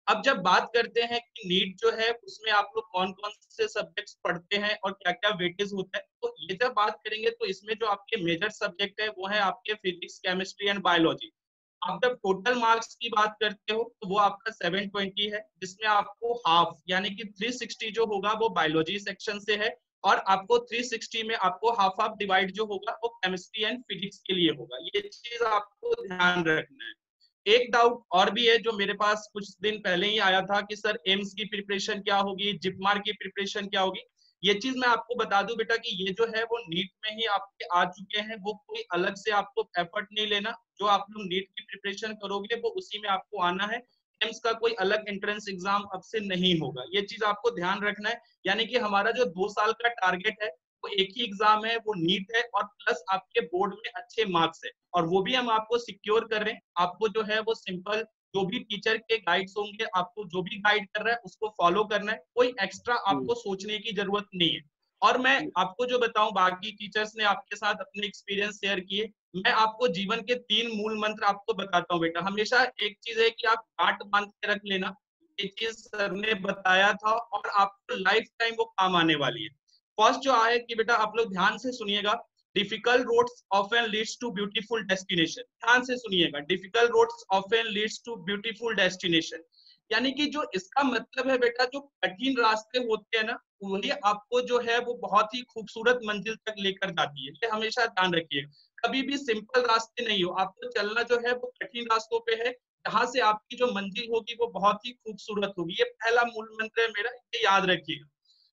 अब जब बात करते हैं कि नीट जो है उसमें आप लोग कौन कौन से सब्जेक्ट्स पढ़ते हैं और क्या क्या वेटेज होता है, तो ये जब बात करेंगे तो इसमें जो आपके मेजर सब्जेक्ट है वो है आपके फिजिक्स, केमिस्ट्री एंड बायोलॉजी। आप जब टोटल मार्क्स की बात करते हो तो वो आपका 720 है, जिसमें आपको हाफ यानी कि 360 जो होगा वो बायोलॉजी सेक्शन से है और आपको 360 में आपको हाफ हाफ डिवाइड जो होगा वो केमिस्ट्री एंड फिजिक्स के लिए होगा। ये चीज आपको ध्यान रखना है। एक डाउट और भी है जो मेरे पास कुछ दिन पहले ही आया था कि सर एम्स की प्रिपरेशन क्या होगी, जिपमार की प्रिपरेशन क्या होगी। ये चीज मैं आपको बता दूं बेटा कि ये जो है वो नीट में ही आपके आ चुके हैं, वो कोई अलग से आपको एफर्ट नहीं लेना। जो आप लोग नीट की प्रिपरेशन करोगे वो उसी में आपको आना है। एम्स का कोई अलग एंट्रेंस एग्जाम अब से नहीं होगा, ये चीज आपको ध्यान रखना है। यानी कि हमारा जो 2 साल का टारगेट है वो एक ही एग्जाम है, वो नीट है, और प्लस आपके बोर्ड में अच्छे मार्क्स है, और वो भी हम आपको सिक्योर कर रहे हैं। आपको जो है वो सिंपल जो भी टीचर के गाइड्स होंगे, आपको जो भी गाइड कर रहा है उसको फॉलो करना है, कोई एक्स्ट्रा आपको सोचने की जरूरत नहीं है। और मैं आपको जो बताऊं, बाकी टीचर्स ने आपके साथ अपने एक्सपीरियंस शेयर किए, मैं आपको जीवन के 3 मूल मंत्र आपको बताता हूँ बेटा। हमेशा एक चीज है कि आप गांठ बांध के रख लेना, ये चीज सर ने बताया था और आपको लाइफ टाइम वो काम आने वाली है। फर्स्ट जो है कि बेटा आप लोग ध्यान से सुनिएगा, difficult roads often leads to beautiful destination. ध्यान से सुनिएगा, difficult roads often leads to beautiful destination. यानी कि जो इसका मतलब है बेटा, जो कठिन रास्ते होते हैं ना, वही आपको जो है वो बहुत ही खूबसूरत मंजिल तक लेकर जाती है। ये हमेशा ध्यान रखिएगा, कभी भी सिंपल रास्ते नहीं हो, आपको चलना जो है वो कठिन रास्तों पे है, जहां से आपकी जो मंजिल होगी वो बहुत ही खूबसूरत होगी। ये पहला मूल मंत्र है मेरा, ये याद रखिएगा।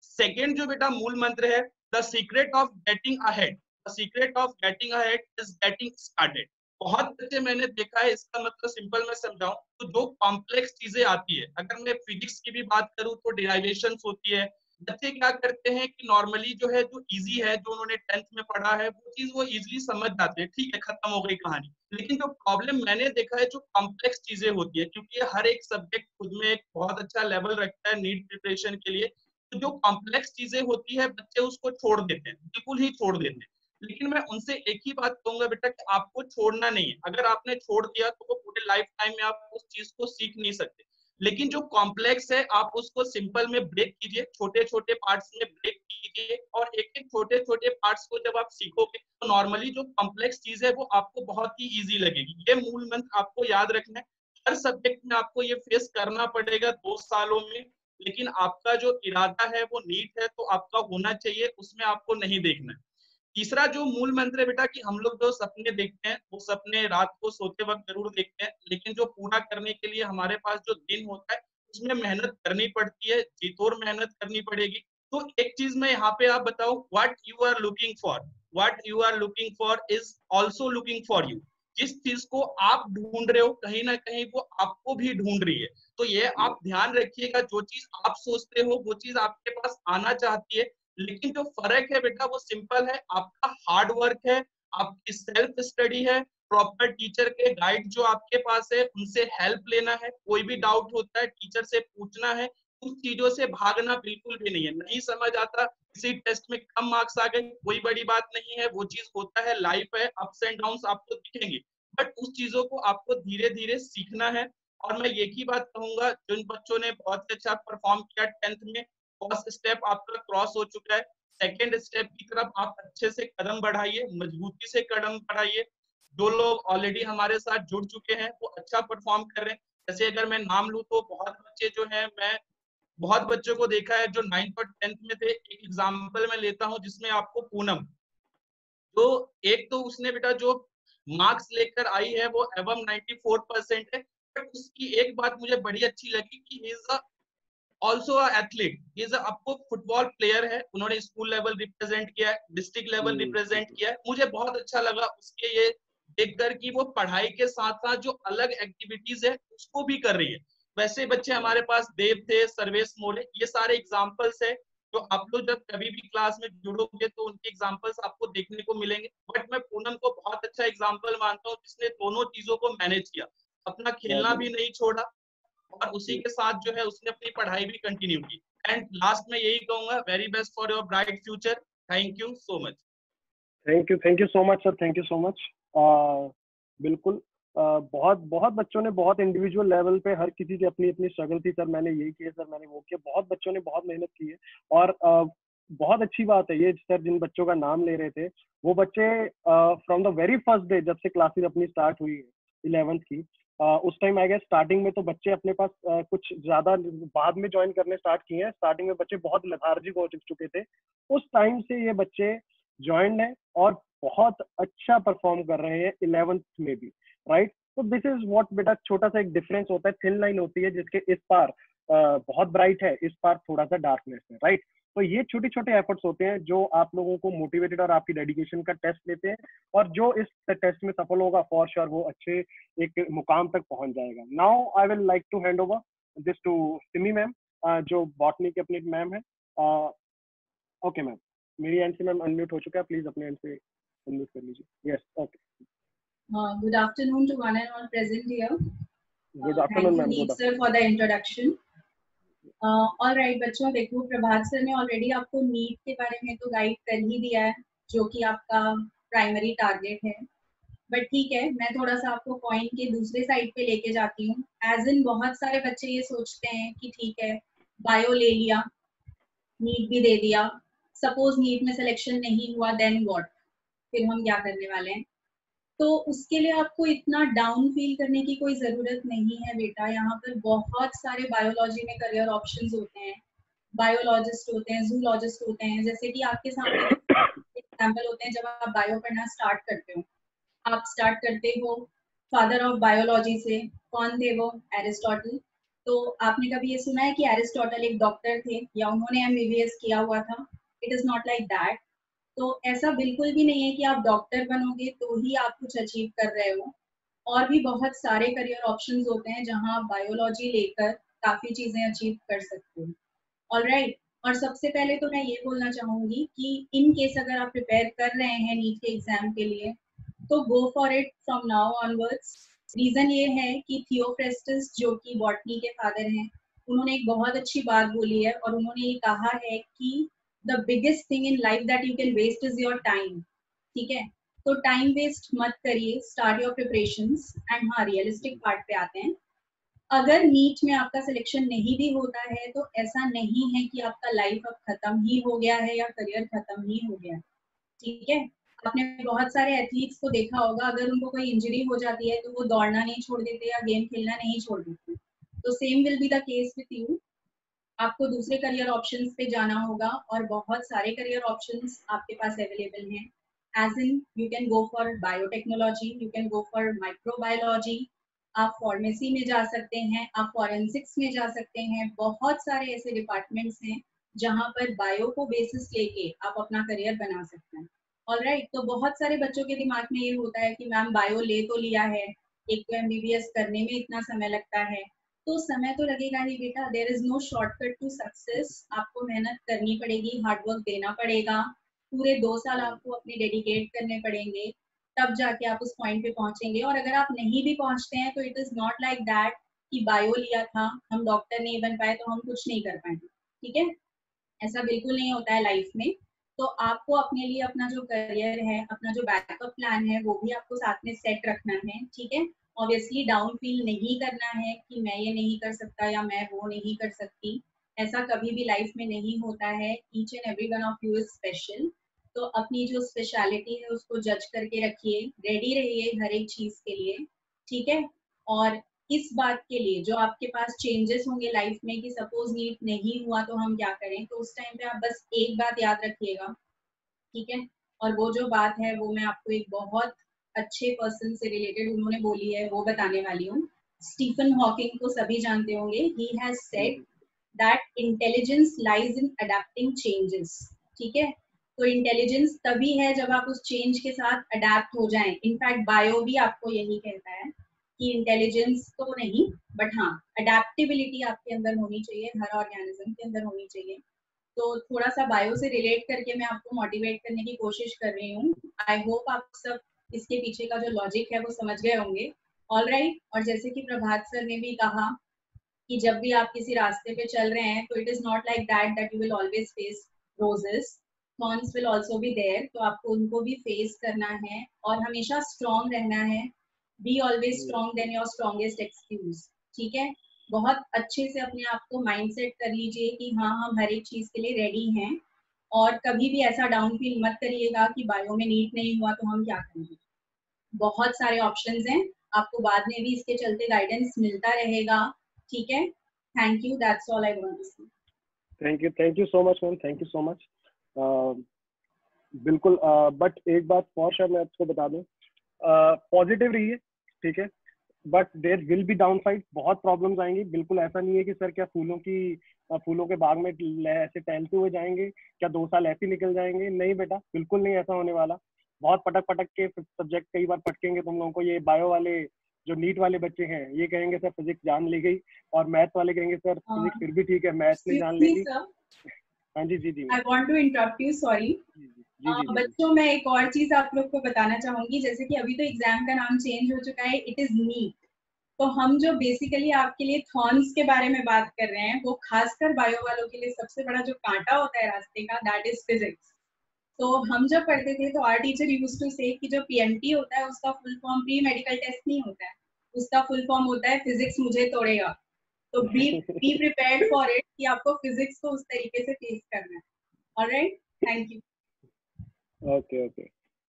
सेकेंड जो बेटा मूल मंत्र है, the secret of getting ahead, the secret of getting ahead is getting started. बहुत बच्चे मैंने देखा है, इसका मतलब सिंपल मैं समझाऊं तो जो कॉम्प्लेक्स चीजें आती है, अगर मैं फिजिक्स की भी बात करूं तो डेरिवेशंस होती है, बच्चे क्या करते हैं कि नॉर्मली जो है जो इजी है, जो उन्होंने 10th में पढ़ा है वो चीज वो इजीली समझ जाते हैं, ठीक है खत्म हो गई कहानी। लेकिन जो प्रॉब्लम मैंने देखा है, जो कॉम्प्लेक्स चीजें होती है, क्योंकि हर एक सब्जेक्ट खुद में एक बहुत अच्छा लेवल रखता है नीट प्रिपरेशन के लिए, तो जो कॉम्प्लेक्स चीजें होती है बच्चे उसको छोड़ देते हैं, बिल्कुल ही छोड़ देते हैं। लेकिन मैं उनसे एक ही बात कहूंगा बेटा कि आपको छोड़ना नहीं है। अगर आपने छोड़ दिया तो वो पूरे लाइफ टाइम में आप उस चीज को सीख नहीं सकते। लेकिन जो कॉम्प्लेक्स है आप उसको सिंपल में ब्रेक कीजिए, छोटे छोटे पार्ट्स में ब्रेक कीजिए, और एक एक छोटे छोटे पार्ट्स को जब आप सीखोगे तो नॉर्मली जो कॉम्प्लेक्स चीज है वो आपको बहुत ही ईजी लगेगी। ये मूल मंत्र आपको याद रखना है। हर सब्जेक्ट में आपको ये फेस करना पड़ेगा 2 सालों में, लेकिन आपका जो इरादा है वो नीट है तो आपका होना चाहिए, उसमें आपको नहीं देखना है। तीसरा जो मूल मंत्र है बेटा कि हम लोग जो सपने देखते हैं वो सपने रात को सोते वक्त जरूर देखते हैं, लेकिन जो पूरा करने के लिए हमारे पास जो दिन होता है उसमें मेहनत करनी पड़ती है, जी तोड़ मेहनत करनी पड़ेगी। तो एक चीज मैं यहाँ पे आप बताओ, what you are looking for, what you are looking for is also looking for you. जिस चीज को आप ढूंढ रहे हो कहीं ना कहीं वो आपको भी ढूंढ रही है। तो ये आप ध्यान रखिएगा, जो चीज आप सोचते हो वो चीज आपके पास आना चाहती है, लेकिन जो फर्क है बेटा वो सिंपल है, आपका हार्ड वर्क है, आपकी सेल्फ स्टडी है, प्रॉपर टीचर के गाइड जो आपके पास है उनसे हेल्प लेना है, कोई भी डाउट होता है टीचर से पूछना है, उन चीजों से भागना बिल्कुल भी नहीं है। नहीं समझ आता, किसी टेस्ट में कम मार्क्स आ गए, कोई बड़ी बात नहीं है, वो चीज होता है, लाइफ है, अप्स एंड डाउन्स आपको दिखेंगे, बट उस चीजों को आपको धीरे धीरे सीखना है। और मैं एक ही बात कहूंगा, जिन बच्चों ने बहुत अच्छा परफॉर्म किया 10th में, फर्स्ट स्टेप आपका क्रॉस हो चुका है, सेकेंड स्टेप की तरफ आप अच्छे से कदम बढ़ाइए, मजबूती से कदम बढ़ाइए। जो लोग ऑलरेडी हमारे साथ जुड़ चुके हैं वो अच्छा परफॉर्म कर रहे हैं। जैसे अगर मैं नाम लूं तो बहुत बच्चे जो हैं, मैं बहुत बच्चों को देखा है जो 9th और 10th में थे। एक एग्जाम्पल मैं लेता हूँ जिसमें आपको पूनम, तो एक तो उसने बेटा जो मार्क्स लेकर आई है वो एवं 94% है, बट उसकी एक बात मुझे बड़ी अच्छी लगी कि he is also athlete, is आपको फुटबॉल प्लेयर है, उन्होंने स्कूल लेवल रिप्रेजेंट किया है, डिस्ट्रिक्ट लेवल रिप्रेजेंट किया है। मुझे बहुत अच्छा लगा उसके ये देखकर कि वो पढ़ाई के साथ साथ जो अलग एक्टिविटीज है उसको भी कर रही है। वैसे बच्चे हमारे पास देव थे, सर्वेश मोरे, ये सारे एग्जाम्पल्स है जो आप लोग जब कभी भी क्लास में जुड़ोगे तो उनके एग्जाम्पल्स आपको देखने को मिलेंगे। बट मैं पूनम को बहुत अच्छा एग्जाम्पल मानता हूँ जिसने दोनों चीजों को मैनेज किया, अपना खेलना भी नहीं छोड़ा और उसी के साथ जो है उसने अपनी पढ़ाई भी कंटिन्यू की। एंड लास्ट में यही कहूंगा, very best for your bright future, thank you so much. Thank you so much sir, thank you so much. बिल्कुल बहुत बहुत बच्चों ने बहुत इंडिविजुअल लेवल पे हर किसी की अपनी अपनी स्ट्रगल थी। सर मैंने यही किया, सर मैंने वो किया, बहुत बच्चों ने बहुत मेहनत की है। और बहुत अच्छी बात है ये सर, जिन बच्चों का नाम ले रहे थे वो बच्चे from the very first day जब से क्लासेस अपनी स्टार्ट हुई है 11th की, उस टाइम आई गेस स्टार्टिंग में तो बच्चे अपने पास कुछ ज्यादा बाद में ज्वाइन करने स्टार्ट किए हैं, स्टार्टिंग में बच्चे बहुत लेथार्जिक हो चुके थे, उस टाइम से ये बच्चे ज्वाइन है और बहुत अच्छा परफॉर्म कर रहे हैं 11th में भी, राइट। तो दिस इज व्हाट बेटा, छोटा सा एक डिफरेंस होता है, थिन लाइन होती है जिसके इस पार बहुत ब्राइट है, इस पार थोड़ा सा डार्कनेस है, राइट। तो ये छोटे छोटे एफर्ट्स होते हैं जो आप लोगों को मोटिवेटेड और आपकी डेडिकेशन का टेस्ट लेते हैं, और जो इस टेस्ट में सफल होगा फॉर श्योर वो अच्छे एक मुकाम तक पहुंच जाएगा। Now I will like to hand over this to Simi ma'am, जो बॉटनी के अपनी मैम है। ओके मैम, मेरी एंड से मैम अनम्यूट हो चुका है, प्लीज अपने एंड से अनम्यूट कर लीजिए। Yes, okay. Good afternoon to one and all present here. Good afternoon, ma'am. Thank you, sir, for the introduction. All right, बच्चों देखो, प्रभात सर ने ऑलरेडी आपको नीट के बारे में तो गाइड कर ही दिया है, जो कि आपका प्राइमरी टारगेट है। बट ठीक है, मैं थोड़ा सा आपको पॉइंट के दूसरे साइड पे लेके जाती हूँ। एज इन बहुत सारे बच्चे ये सोचते हैं कि ठीक है, बायो ले लिया, नीट भी दे दिया, सपोज नीट में सिलेक्शन नहीं हुआ, देन व्हाट, फिर हम क्या करने वाले हैं। तो उसके लिए आपको इतना डाउन फील करने की कोई जरूरत नहीं है बेटा। यहाँ पर बहुत सारे बायोलॉजी में करियर ऑप्शंस होते हैं, बायोलॉजिस्ट होते हैं, जूलॉजिस्ट होते हैं। जैसे कि आपके सामने एग्जाम्पल होते हैं, जब आप बायो पढ़ना स्टार्ट करते हो, आप स्टार्ट करते हो फादर ऑफ बायोलॉजी से। कौन थे वो? एरिस्टोटल। तो आपने कभी ये सुना है कि एरिस्टोटल एक डॉक्टर थे या उन्होंने MBBS किया हुआ था? It is not like that. तो ऐसा बिल्कुल भी नहीं है कि आप डॉक्टर बनोगे तो ही आप कुछ अचीव कर रहे हो। और भी बहुत सारे करियर ऑप्शंस होते हैं जहां आप बायोलॉजी लेकर काफी चीजें अचीव कर सकते हो। ऑलराइट, और सबसे पहले तो मैं ये बोलना चाहूंगी कि इन केस अगर आप प्रिपेयर कर रहे हैं नीट के एग्जाम के लिए, तो go for it from now onwards. Reason ये है कि थियोफ्रेस्टस, जो कि बॉटनी के फादर हैं, उन्होंने एक बहुत अच्छी बात बोली है, और उन्होंने ये कहा है कि the biggest thing in life that you can waste is your time। ठीक है, तो टाइम वेस्ट मत करिए, स्टार्ट योर प्रिपरेशंस। एंड हाँ, रियलिस्टिक पार्ट पे आते हैं। अगर नीट में आपका सिलेक्शन नहीं भी होता है तो ऐसा नहीं है कि आपका लाइफ अब खत्म ही हो गया है या करियर खत्म ही हो गया है। ठीक है, आपने बहुत सारे एथलीट्स को देखा होगा, अगर उनको कोई इंजरी हो जाती है तो वो दौड़ना नहीं छोड़ देते या गेम खेलना नहीं छोड़ देते। तो same will be the case with you. आपको दूसरे करियर ऑप्शंस पे जाना होगा, और बहुत सारे करियर ऑप्शंस आपके पास अवेलेबल हैं। As in you can go for biotechnology, you can go for microbiology, आप फार्मेसी में जा सकते हैं, आप फॉरेंसिक्स में जा सकते हैं। बहुत सारे ऐसे डिपार्टमेंट्स हैं जहां पर बायो को बेसिस लेके आप अपना करियर बना सकते हैं। ऑलराइट, तो बहुत सारे बच्चों के दिमाग में ये होता है कि मैम बायो ले तो लिया है, एक तो MBBS करने में इतना समय लगता है। तो समय तो लगेगा ही बेटा, there is no shortcut to success. आपको मेहनत करनी पड़ेगी, हार्डवर्क देना पड़ेगा, पूरे 2 साल आपको अपने डेडिकेट करने पड़ेंगे, तब जाके आप उस पॉइंट पे पहुंचेंगे। और अगर आप नहीं भी पहुंचते हैं तो it is not like that कि बायो लिया था, हम डॉक्टर नहीं बन पाए तो हम कुछ नहीं कर पाएंगे। ठीक है, ऐसा बिल्कुल नहीं होता है लाइफ में। तो आपको अपने लिए अपना जो करियर है, अपना जो बैकअप प्लान है, वो भी आपको साथ में सेट रखना है। ठीक है, ऑब्वियसली डाउन फील नहीं करना है कि मैं ये नहीं कर सकता या मैं वो नहीं कर सकती। ऐसा कभी भी लाइफ में नहीं होता है। Each and every one of you is special. तो अपनी जो स्पेशलिटी है उसको जज करके रखिए, रेडी रहिए हर एक चीज के लिए। ठीक है, और इस बात के लिए जो आपके पास चेंजेस होंगे लाइफ में कि सपोज नीट नहीं हुआ तो हम क्या करें, तो उस टाइम पे आप बस एक बात याद रखिएगा। ठीक है, और वो जो बात है वो मैं आपको एक बहुत अच्छे पर्सन से रिलेटेड उन्होंने बोली है, वो बताने वाली हूँ। स्टीफन हॉकिंग को सभी जानते होंगे। He has said that intelligence lies in adapting changes. ठीक है, तो इंटेलिजेंस तभी है जब आप उस चेंज के साथ अडेप्ट हो जाएं। इनफैक्ट बायो भी आपको यही कहता है कि इंटेलिजेंस तो नहीं, बट हाँ, अडेप्टेबिलिटी आपके अंदर होनी चाहिए, हर ऑर्गेनिज्म के अंदर होनी चाहिए। तो थोड़ा सा बायो से रिलेट करके मैं आपको मोटिवेट करने की कोशिश कर रही हूँ। आई होप आप सब इसके पीछे का जो लॉजिक है वो समझ गए होंगे। ऑलराइट, और जैसे कि प्रभात सर ने भी कहा कि जब भी आप किसी रास्ते पे चल रहे हैं तो it is not like that you will always face roses, thorns will also be there. तो आपको उनको भी फेस करना है और हमेशा स्ट्रॉन्ग रहना है। Be always strong then your strongest excuse. ठीक है, बहुत अच्छे से अपने आप को माइंडसेट कर लीजिए कि हाँ, हम हर एक चीज के लिए रेडी हैं। और कभी भी ऐसा डाउन फील मत करिएगा कि बायो में नीट नहीं हुआ तो हम क्या करेंगे। बहुत सारे ऑप्शंस हैं, आपको बाद में भी इसके चलते गाइडेंस मिलता रहेगा, ठीक है। Thank you, that's all I want to say. Thank you so much ma'am, thank you so much. बिल्कुल, बट एक बात फॉर श्योर मैं आपको बता दूं, पॉजिटिव रहिए, ठीक है, but there will be down side, बहुत प्रॉब्लम्स आएंगी। बिल्कुल ऐसा नहीं है कि सर क्या फूलों के बाग में ऐसे टहलते हुए जाएंगे, क्या 2 साल ऐसे निकल जाएंगे? नहीं बेटा, बिल्कुल नहीं ऐसा होने वाला। बहुत पटक के सब्जेक्ट कई बार पटकेंगे तुम लोगों को। ये बायो वाले जो नीट वाले बच्चे हैं ये कहेंगे सर फिजिक्स जान ले गई, और मैथ वाले कहेंगे सर फिजिक्स फिर भी ठीक है, मैथ्स नहीं जान लेगी। हाँ जी जी जी। I want to interrupt you, sorry. बच्चों, मैं एक और चीज आप लोग को बताना चाहूंगी, जैसे कि अभी तो एग्जाम का नाम चेंज हो चुका है, इट इज नीट। तो हम जो बेसिकली आपके लिए थॉर्न्स के बारे में बात कर रहे हैं, वो खासकर बायो वालों के लिए सबसे बड़ा जो कांटा होता है रास्ते का, दैट इज फिजिक्स। तो हम जब पढ़ते थे तो आवर टीचर यूज्ड टू से कि जो पीएमटी होता है उसका full form pre medical test नहीं होता है, उसका फुल फॉर्म होता है फिजिक्स मुझे तोड़ेगा। तो बी प्रिपेयर्ड फॉर इट कि आपको फिजिक्स को उस तरीके से फेस करना है। Alright, thank you. Okay okay,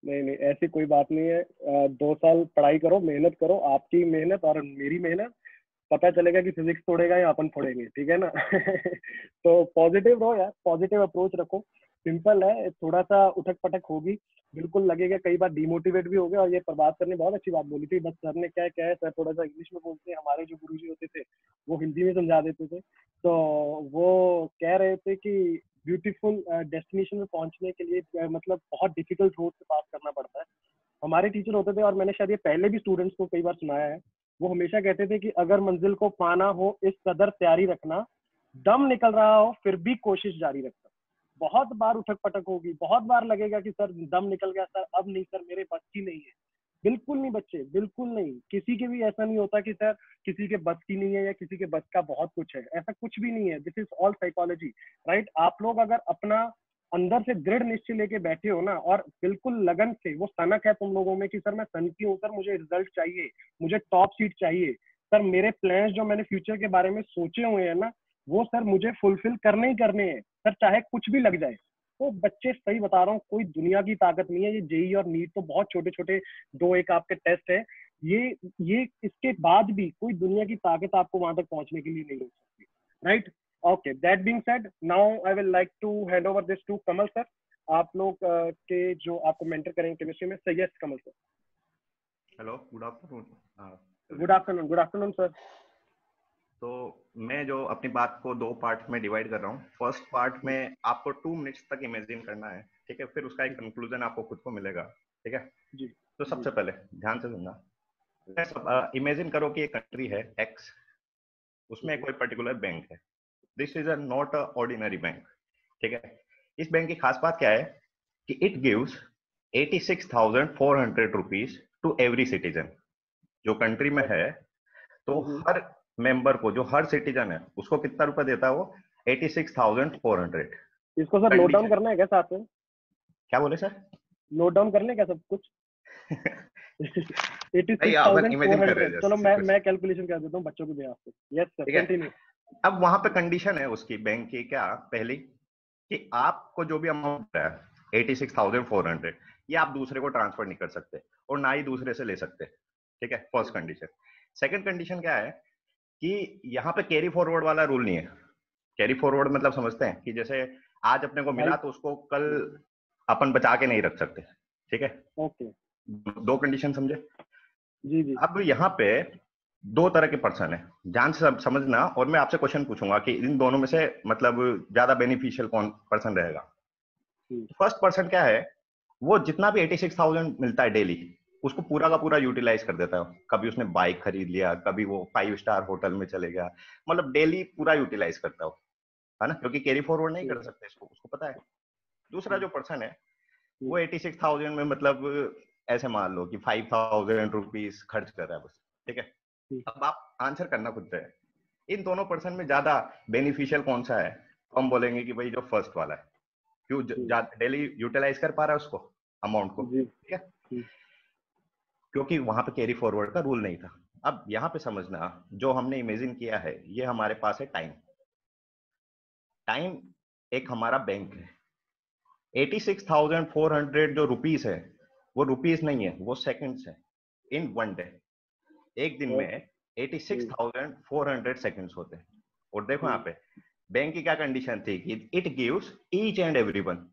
नहीं ऐसी कोई बात नहीं है। 2 साल पढ़ाई करो, मेहनत करो, आपकी मेहनत और मेरी मेहनत, पता चलेगा कि फिजिक्स तोड़ेगा या अपन फोड़ेंगे, ठीक है ना। तो पॉजिटिव रहो यार, पॉजिटिव अप्रोच रखो। सिंपल है, थोड़ा सा उठक पटक होगी, बिल्कुल लगेगा, कई बार डिमोटिवेट भी हो गया। और ये प्रभात सर ने बहुत अच्छी बात बोली थी, बस सर ने क्या है सर थोड़ा सा इंग्लिश में बोलते हैं, हमारे जो गुरुजी होते थे वो हिंदी में समझा देते थे। तो वो कह रहे थे कि ब्यूटीफुल डेस्टिनेशन में पहुंचने के लिए मतलब बहुत डिफिकल्ट रोड से पास करना पड़ता है। हमारे टीचर होते थे, और मैंने शायद ये पहले भी स्टूडेंट्स को कई बार सुनाया है, वो हमेशा कहते थे कि अगर मंजिल को पाना हो इस कदर तैयारी रखना, दम निकल रहा हो फिर भी कोशिश जारी रखना। बहुत बार उठक पटक होगी, बहुत बार लगेगा कि सर दम निकल गया, सर अब नहीं, सर मेरे बस की नहीं है। बिल्कुल नहीं बच्चे, बिल्कुल नहीं। किसी के भी ऐसा नहीं होता कि सर किसी के बस की नहीं है या किसी के बस का बहुत कुछ है, ऐसा कुछ भी नहीं है। This is all psychology, right. आप लोग अगर अपना अंदर से दृढ़ निश्चय लेके बैठे हो ना, और बिल्कुल लगन से, वो सनक है तुम लोगों में कि सर मैं सन की हूँ, सर मुझे रिजल्ट चाहिए, मुझे टॉप सीट चाहिए, सर मेरे प्लान्स जो मैंने फ्यूचर के बारे में सोचे हुए हैं ना, वो सर मुझे फुलफिल करने ही करने हैं, सर चाहे कुछ भी लग जाए। तो बच्चे, सही बता रहा हूँ, कोई दुनिया की ताकत नहीं है। ये जेई और नीट तो बहुत छोटे छोटे 2-1 आपके टेस्ट है, ये इसके बाद भी कोई दुनिया की ताकत आपको वहां तक पहुंचने के लिए नहीं हो सकती, right. Okay, that being said, now I will like to hand over this to Kamal sir. आप लोग के जो आपको मेंटर करेंगे केमिस्ट्री में। Sir yes Kamal sir. Hello, good afternoon. Good afternoon sir. तो मैं जो अपनी बात को 2 पार्ट में डिवाइड कर रहा हूँ। फर्स्ट पार्ट में आपको 2 मिनट्स तक इमेजिन करना है, ठीक है, फिर उसका एक कंक्लूजन आपको खुद को मिलेगा, ठीक है जी। तो सबसे पहले ध्यान से सुनना। इमेजिन करो कि एक कंट्री है एक्स, उसमें कोई पर्टिकुलर बैंक है। This is not a ordinary bank, ठीक है। इस बैंक की खास बात क्या है कि it gives 86,400 rupees to every citizen. जो कंट्री में है तो हर मेंबर को, जो हर सिटीजन है, उसको कितना रुपया देता है वो? 86,400। इसको सर नोट डाउन करना है क्या साथ में? क्या बोले सर? नोट डाउन करने क्या सब कुछ? 86,400। चलो मैं कैलकुलेशन कर देता हूँ बच्चों के बिहाफ पे। Yes sir, continue. अब वहां पे कंडीशन है उसकी बैंक की, क्या पहली कि आपको जो भी अमाउंट है 86,400, ये आप दूसरे को ट्रांसफर नहीं कर सकते और ना ही दूसरे से ले सकते, ठीक है, फर्स्ट कंडीशन। सेकंड कंडीशन क्या है कि यहाँ पे कैरी फॉरवर्ड वाला रूल नहीं है। कैरी फॉरवर्ड मतलब समझते हैं कि जैसे आज अपने को मिला तो उसको कल अपन बचा के नहीं रख सकते, ठीक है। ओके, 2 कंडीशन समझे? जी जी। अब यहाँ पे 2 तरह के पर्सन है, ध्यान से समझना, और मैं आपसे क्वेश्चन पूछूंगा कि इन दोनों में से मतलब ज्यादा बेनिफिशियल कौन पर्सन रहेगा। फर्स्ट पर्सन क्या है, वो जितना भी 86,000 मिलता है डेली, उसको पूरा का पूरा यूटिलाइज कर देता है। कभी उसने बाइक खरीद लिया, कभी वो 5 स्टार होटल में चले गया, मतलब डेली पूरा यूटिलाइज करता है ना, क्योंकि कैरी फॉरवर्ड नहीं कर सकते इसको, उसको पता है। दूसरा जो पर्सन है वो 86,000 में मतलब ऐसे मान लो कि 5,000 रुपीज खर्च कर रहा है बस, ठीक है। अब आप आंसर करना खुद से, इन दोनों पर्सन में ज्यादा बेनिफिशियल कौन सा है? तो हम बोलेंगे कि भाई जो फर्स्ट वाला है। क्यों? डेली यूटिलाइज कर पा रहा है उसको, अमाउंट को, ठीक है, क्योंकि वहां पे कैरी फॉरवर्ड का रूल नहीं था। अब यहाँ पे समझना, जो हमने इमेजिन किया है, ये हमारे पास है टाइम। टाइम एक हमारा बैंक है। 86,400 जो रुपीस है, वो रुपीस नहीं है, वो सेकंड्स है इन 1 डे। एक दिन में 86,400 सेकंड्स होते हैं। और देखो यहाँ पे बैंक की क्या कंडीशन थी कि it gives each and everyone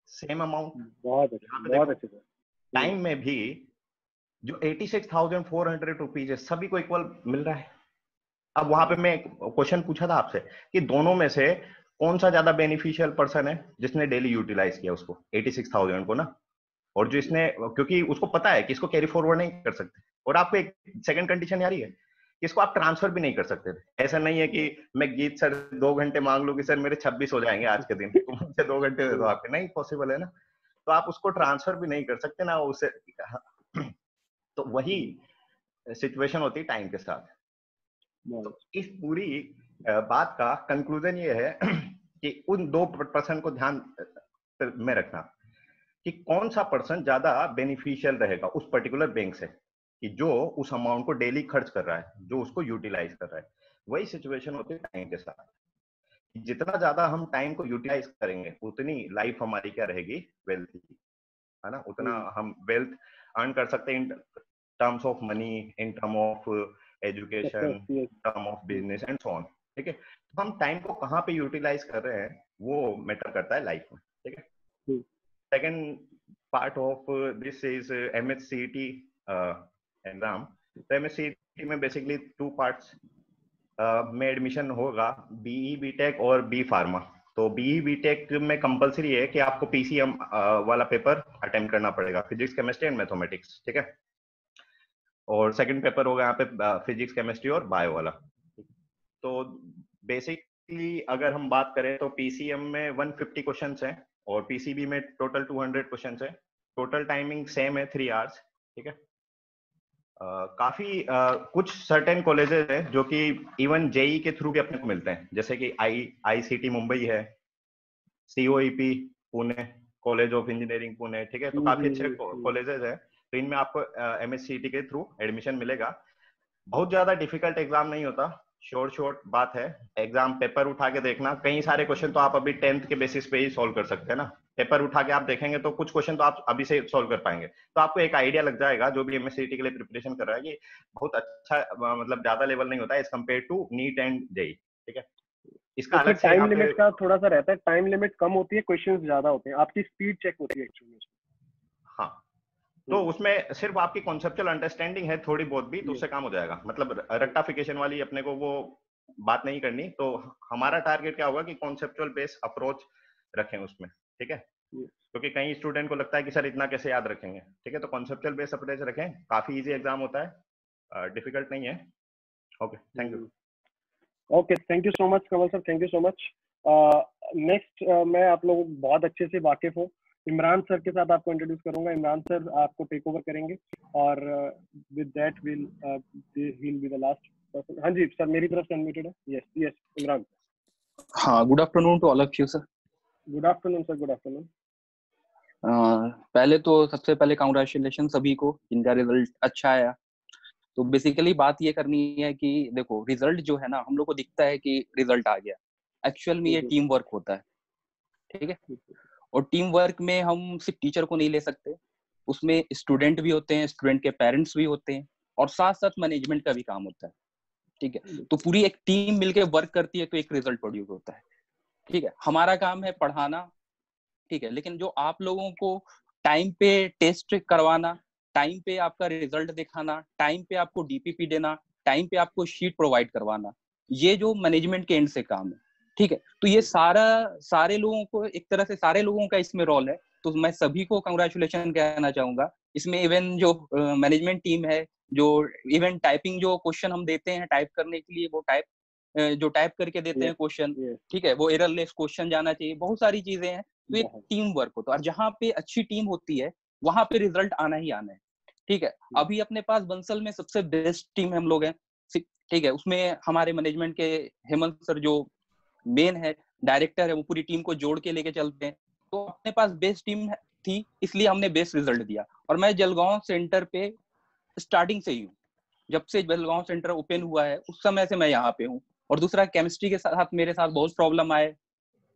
same amount. बहुत अच्छे टाइम में भी जो 86,400 रुपीज है सभी को इक्वल मिल रहा है। अब वहां पे मैं क्वेश्चन पूछा था आपसे कि दोनों में से कौन सा ज्यादा बेनिफिशियल पर्सन है जिसने डेली यूटिलाइज किया उसको 86,000 को ना, और जो इसने, क्योंकि उसको पता है कि इसको कैरी फॉरवर्ड नहीं कर सकते। और आपको एक सेकंड कंडीशन यारी है कि इसको आप ट्रांसफर भी नहीं कर सकते थे। ऐसा नहीं है कि मैं गीत सर 2 घंटे मांग लूं कि सर मेरे 26 हो जाएंगे आज के दिन, तो मुझे 2 घंटे दे दो आपके, नहीं पॉसिबल है ना। तो आप उसको ट्रांसफर भी नहीं कर सकते ना उसे। तो वही सिचुएशन होती है टाइम के साथ। तो इस पूरी बात का कंक्लूजन ये है कि उन 2% को ध्यान में रखना कि कौन सा पर्सन ज्यादा बेनिफिशियल रहेगा उस पर्टिकुलर बैंक से, कि जो उस अमाउंट को डेली खर्च कर रहा है, जो उसको यूटिलाइज कर रहा है। वही सिचुएशन होती है टाइम के साथ। जितना ज्यादा हम टाइम को यूटिलाइज करेंगे उतनी लाइफ हमारी क्या रहेगी, वेल्थ, है ना, उतना हम वेल्थ अर्न कर सकते हैं in terms of money, in term of education, term of business and so on. ठीक है, तो हम टाइम को कहाँ पे यूटिलाइज कर रहे हैं वो मैटर करता है लाइफ में। ठीक है, second part of this is MHCET exam. तो MHCET में बेसिकली 2 पार्ट्स में एडमिशन होगा, BE BTech और B Pharma। तो BE BTech में कंपलसरी है कि आपको PCM वाला पेपर अटेम्प्ट करना पड़ेगा, फिजिक्स केमिस्ट्री एंड मैथमेटिक्स। ठीक है, और सेकंड पेपर होगा यहाँ पे फिजिक्स केमिस्ट्री और बायो वाला। तो बेसिकली अगर हम बात करें तो PCM में 150 क्वेश्चंस हैं और PCB में टोटल 200 क्वेश्चंस है। टोटल टाइमिंग सेम है 3 आवर्स। ठीक है, काफी कुछ सर्टेन कॉलेजेस हैं जो कि इवन JEE के थ्रू भी अपने को मिलते हैं, जैसे कि ICT मुंबई है, COEP Pune, college of engineering Pune. ठीक है, तो काफी अच्छे कॉलेजेस हैं। तो इनमें आपको MHCET के थ्रू एडमिशन मिलेगा। बहुत ज्यादा डिफिकल्ट एग्जाम नहीं होता, शॉर्ट बात है। एग्जाम पेपर उठा के देखना, कई सारे क्वेश्चन तो आप अभी 10th के बेसिस पे ही सॉल्व कर सकते हैं ना। पेपर उठा के आप देखेंगे तो कुछ क्वेश्चन तो आप अभी से सॉल्व कर पाएंगे। तो आपको एक आइडिया लग जाएगा जो भी MHCET के लिए प्रिपरेशन कर रहा है कि बहुत अच्छा, मतलब ज्यादा लेवल नहीं होता है as compare to NEET and JEE। ठीक है, इसका अलग से टाइम लिमिट का थोड़ा सा रहता है, टाइम लिमिट कम होती है, क्वेश्चंस ज्यादा होते हैं, आपकी स्पीड चेक होती है एक्चुअली। हाँ, तो उसमें सिर्फ आपकी कॉन्सेप्चुअल अंडरस्टैंडिंग है थोड़ी बहुत भी, तो उससे काम हो जाएगा। मतलब रेक्टिफिकेशन वाली अपने को वो बात नहीं करनी। तो हमारा टारगेट क्या होगा कि कॉन्सेप्चुअल बेस अप्रोच रखें उसमें। ठीक है, क्योंकि कई स्टूडेंट को लगता है कि सर इतना कैसे याद रखेंगे। ठीक है, तो कॉन्सेप्चुअल बेस अप्रोच रखें, काफी इजी एग्जाम होता है, डिफिकल्ट नहीं है। Okay, thank you. Okay, thank you so much Kamal sir, thank you so much. Next मैं आप लोग बहुत अच्छे से वाकिफ हूँ, इमरान सर के साथ आपको इंट्रोड्यूस करूंगा। इमरान सर आपको टेक ओवर करेंगे और with that will be the last person. हाँ जी सर, मेरी तरफ से अनम्यूटेड है। Yes yes Imran. हाँ, good afternoon to all of you sir. Good afternoon sir, good afternoon. पहले तो सबसे पहले कांग्रेचुलेशन सभी को जिनका रिजल्ट अच्छा आया। तो बेसिकली बात ये करनी है कि देखो, रिजल्ट जो है ना, हम लोग को दिखता है कि रिजल्ट आ गया, एक्चुअल में ये टीम वर्क होता है। ठीक है, और टीम वर्क में हम सिर्फ टीचर को नहीं ले सकते, उसमें स्टूडेंट भी होते हैं, स्टूडेंट के पेरेंट्स भी होते हैं, और साथ साथ मैनेजमेंट का भी काम होता है। ठीक है, तो पूरी एक टीम मिलकर वर्क करती है तो एक रिजल्ट प्रोड्यूस होता है। ठीक है, हमारा काम है पढ़ाना। ठीक है, लेकिन जो आप लोगों को टाइम पे टेस्ट करवाना, टाइम पे आपका रिजल्ट दिखाना, टाइम पे आपको DPP देना, टाइम पे आपको शीट प्रोवाइड करवाना, ये जो मैनेजमेंट के एंड से काम है। ठीक है, तो ये सारे लोगों को, एक तरह से सारे लोगों का इसमें रोल है। तो मैं सभी को कंग्रेचुलेशन कहना चाहूंगा। इसमें इवन जो मैनेजमेंट टीम है, जो इवन टाइपिंग जो क्वेश्चन हम देते हैं टाइप करने के लिए, वो जो टाइप करके देते हैं क्वेश्चन, ठीक है, वो एररलेस क्वेश्चन जाना चाहिए, बहुत सारी चीजें हैं। तो एक टीम वर्क होता है, और जहाँ पे अच्छी टीम होती है वहां पे रिजल्ट आना ही आना है। ठीक है, अभी अपने पास बंसल में सबसे बेस्ट टीम हम लोग हैं। ठीक है, उसमें हमारे मैनेजमेंट के हेमंत सर जो मेन है, डायरेक्टर है, वो पूरी टीम को जोड़ के लेके चलते हैं। तो अपने पास बेस्ट टीम थी, इसलिए हमने बेस्ट रिजल्ट दिया। और मैं जलगांव सेंटर पे स्टार्टिंग से ही हूँ, जब से जलगांव सेंटर ओपन हुआ है उस समय से मैं यहाँ पे हूँ। और दूसरा, केमिस्ट्री के साथ मेरे साथ बहुत प्रॉब्लम आए,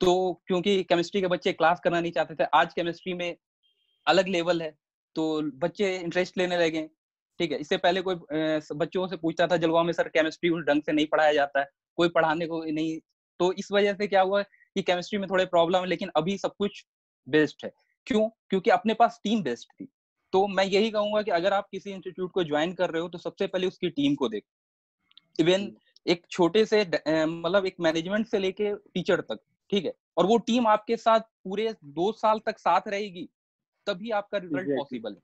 तो क्योंकि केमिस्ट्री के बच्चे क्लास करना नहीं चाहते थे। आज केमिस्ट्री में अलग लेवल है तो बच्चे इंटरेस्ट लेने लगे, ठीक है। इससे पहले कोई बच्चों से पूछता था जलगांव में सर केमिस्ट्री उस ढंग से नहीं पढ़ाया जाता है, कोई पढ़ाने को नहीं, तो इस वजह से क्या हुआ कि केमिस्ट्री में थोड़े प्रॉब्लम है, लेकिन अभी सब कुछ बेस्ट है। क्यों? क्योंकि अपने पास टीम बेस्ट थी। तो मैं यही कहूंगा कि अगर आप किसी इंस्टीट्यूट को ज्वाइन कर रहे हो तो सबसे पहले उसकी टीम को देखो। इवन एक छोटे से मतलब एक मैनेजमेंट से लेके टीचर तक, ठीक है, और वो टीम आपके साथ पूरे 2 साल तक साथ रहेगी, तभी आपका रिजल्ट पॉसिबल है।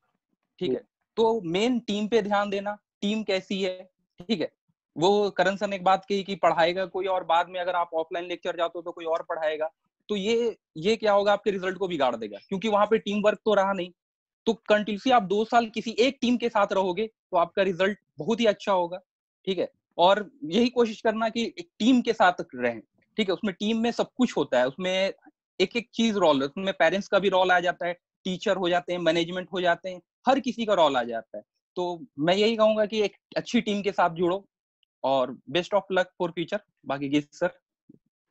ठीक है, तो मेन टीम पे ध्यान देना, टीम कैसी है। ठीक है, वो करण सर ने एक बात कही कि पढ़ाएगा कोई और बाद में अगर आप ऑफलाइन लेक्चर जाते हो तो कोई और पढ़ाएगा, तो ये क्या होगा, आपके रिजल्ट को बिगाड़ देगा, क्योंकि वहां पे टीम वर्क तो रहा नहीं। तो कंटिन्यूसली आप 2 साल किसी एक टीम के साथ रहोगे तो आपका रिजल्ट बहुत ही अच्छा होगा। ठीक है, और यही कोशिश करना कि एक टीम के साथ रहें। ठीक है, उसमें टीम में सब कुछ होता है, उसमें एक एक चीज रोल है, उसमें पेरेंट्स का भी रोल आ जाता है, टीचर हो जाते हैं, मैनेजमेंट हो जाते हैं, हर किसी का रोल आ जाता है। तो मैं यही कहूंगा कि एक अच्छी टीम के साथ जुड़ो और best of luck for future. बाकी की sir.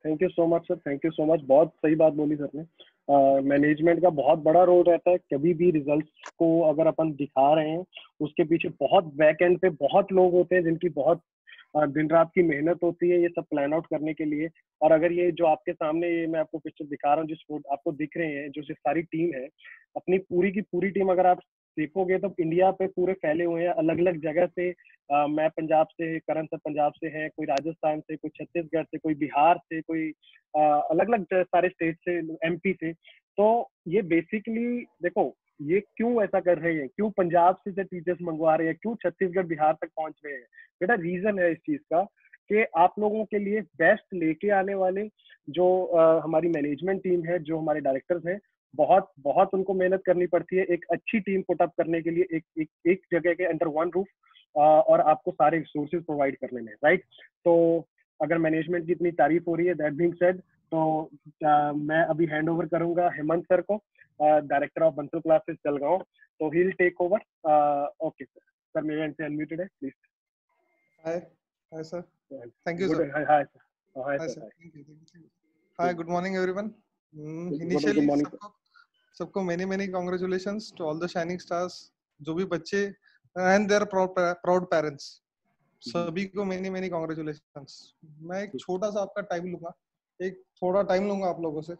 Thank you so much sir, thank you so much, बहुत सही बात बोली सर ने। मैनेजमेंट का बहुत बड़ा रोल रहता है। कभी भी रिजल्ट्स को अगर अपन दिखा रहे हैं, उसके पीछे बहुत बैक एंड पे बहुत लोग होते हैं जिनकी बहुत दिन रात की मेहनत होती है ये सब प्लान आउट करने के लिए। और अगर ये जो आपके सामने ये मैं आपको पिक्चर दिखा रहा हूँ, जिस आपको दिख रहे हैं, जो सारी टीम है, अपनी पूरी की पूरी टीम अगर आप देखोगे तो इंडिया पे पूरे फैले हुए हैं, अलग अलग जगह से। मैं पंजाब से, करण सर पंजाब से हैं, कोई राजस्थान से, कोई छत्तीसगढ़ से, कोई बिहार से, कोई अलग अलग सारे स्टेट से, एमपी से। तो ये बेसिकली देखो ये क्यों ऐसा कर रहे हैं, क्यों पंजाब से टीचर्स मंगवा रहे हैं, क्यों छत्तीसगढ़ बिहार तक पहुंच रहे हैं। बेटा रीजन है इस चीज का कि आप लोगों के लिए बेस्ट लेके आने वाले जो हमारी मैनेजमेंट टीम है, जो हमारे डायरेक्टर्स हैं, बहुत बहुत उनको मेहनत करनी पड़ती है एक अच्छी टीम पुट अप करने के लिए, एक जगह के अंडर वन रूफ, और आपको सारे रिसोर्सेज प्रोवाइड करने में, राइट। तो अगर मैनेजमेंट की इतनी तारीफ हो रही है, दैट बीइंग सेड, तो मैं अभी हैंड ओवर करूंगा हेमंत सर को, director of Bansal classes Jalgaon. तो he will take over. Okay sir, sir मेरे एंड से अनम्यूटेड है, please. Hi sir, thank you sir. Hi sir, hi, good morning everyone. Initially सबको many congratulations to all the shining stars, जो भी बच्चे and there proud parents, सभी को मेनी कांग्रेचुलेशंस। मैं एक छोटा सा आपका टाइम लूंगा, एक थोड़ा टाइम लूंगा आप लोगों से।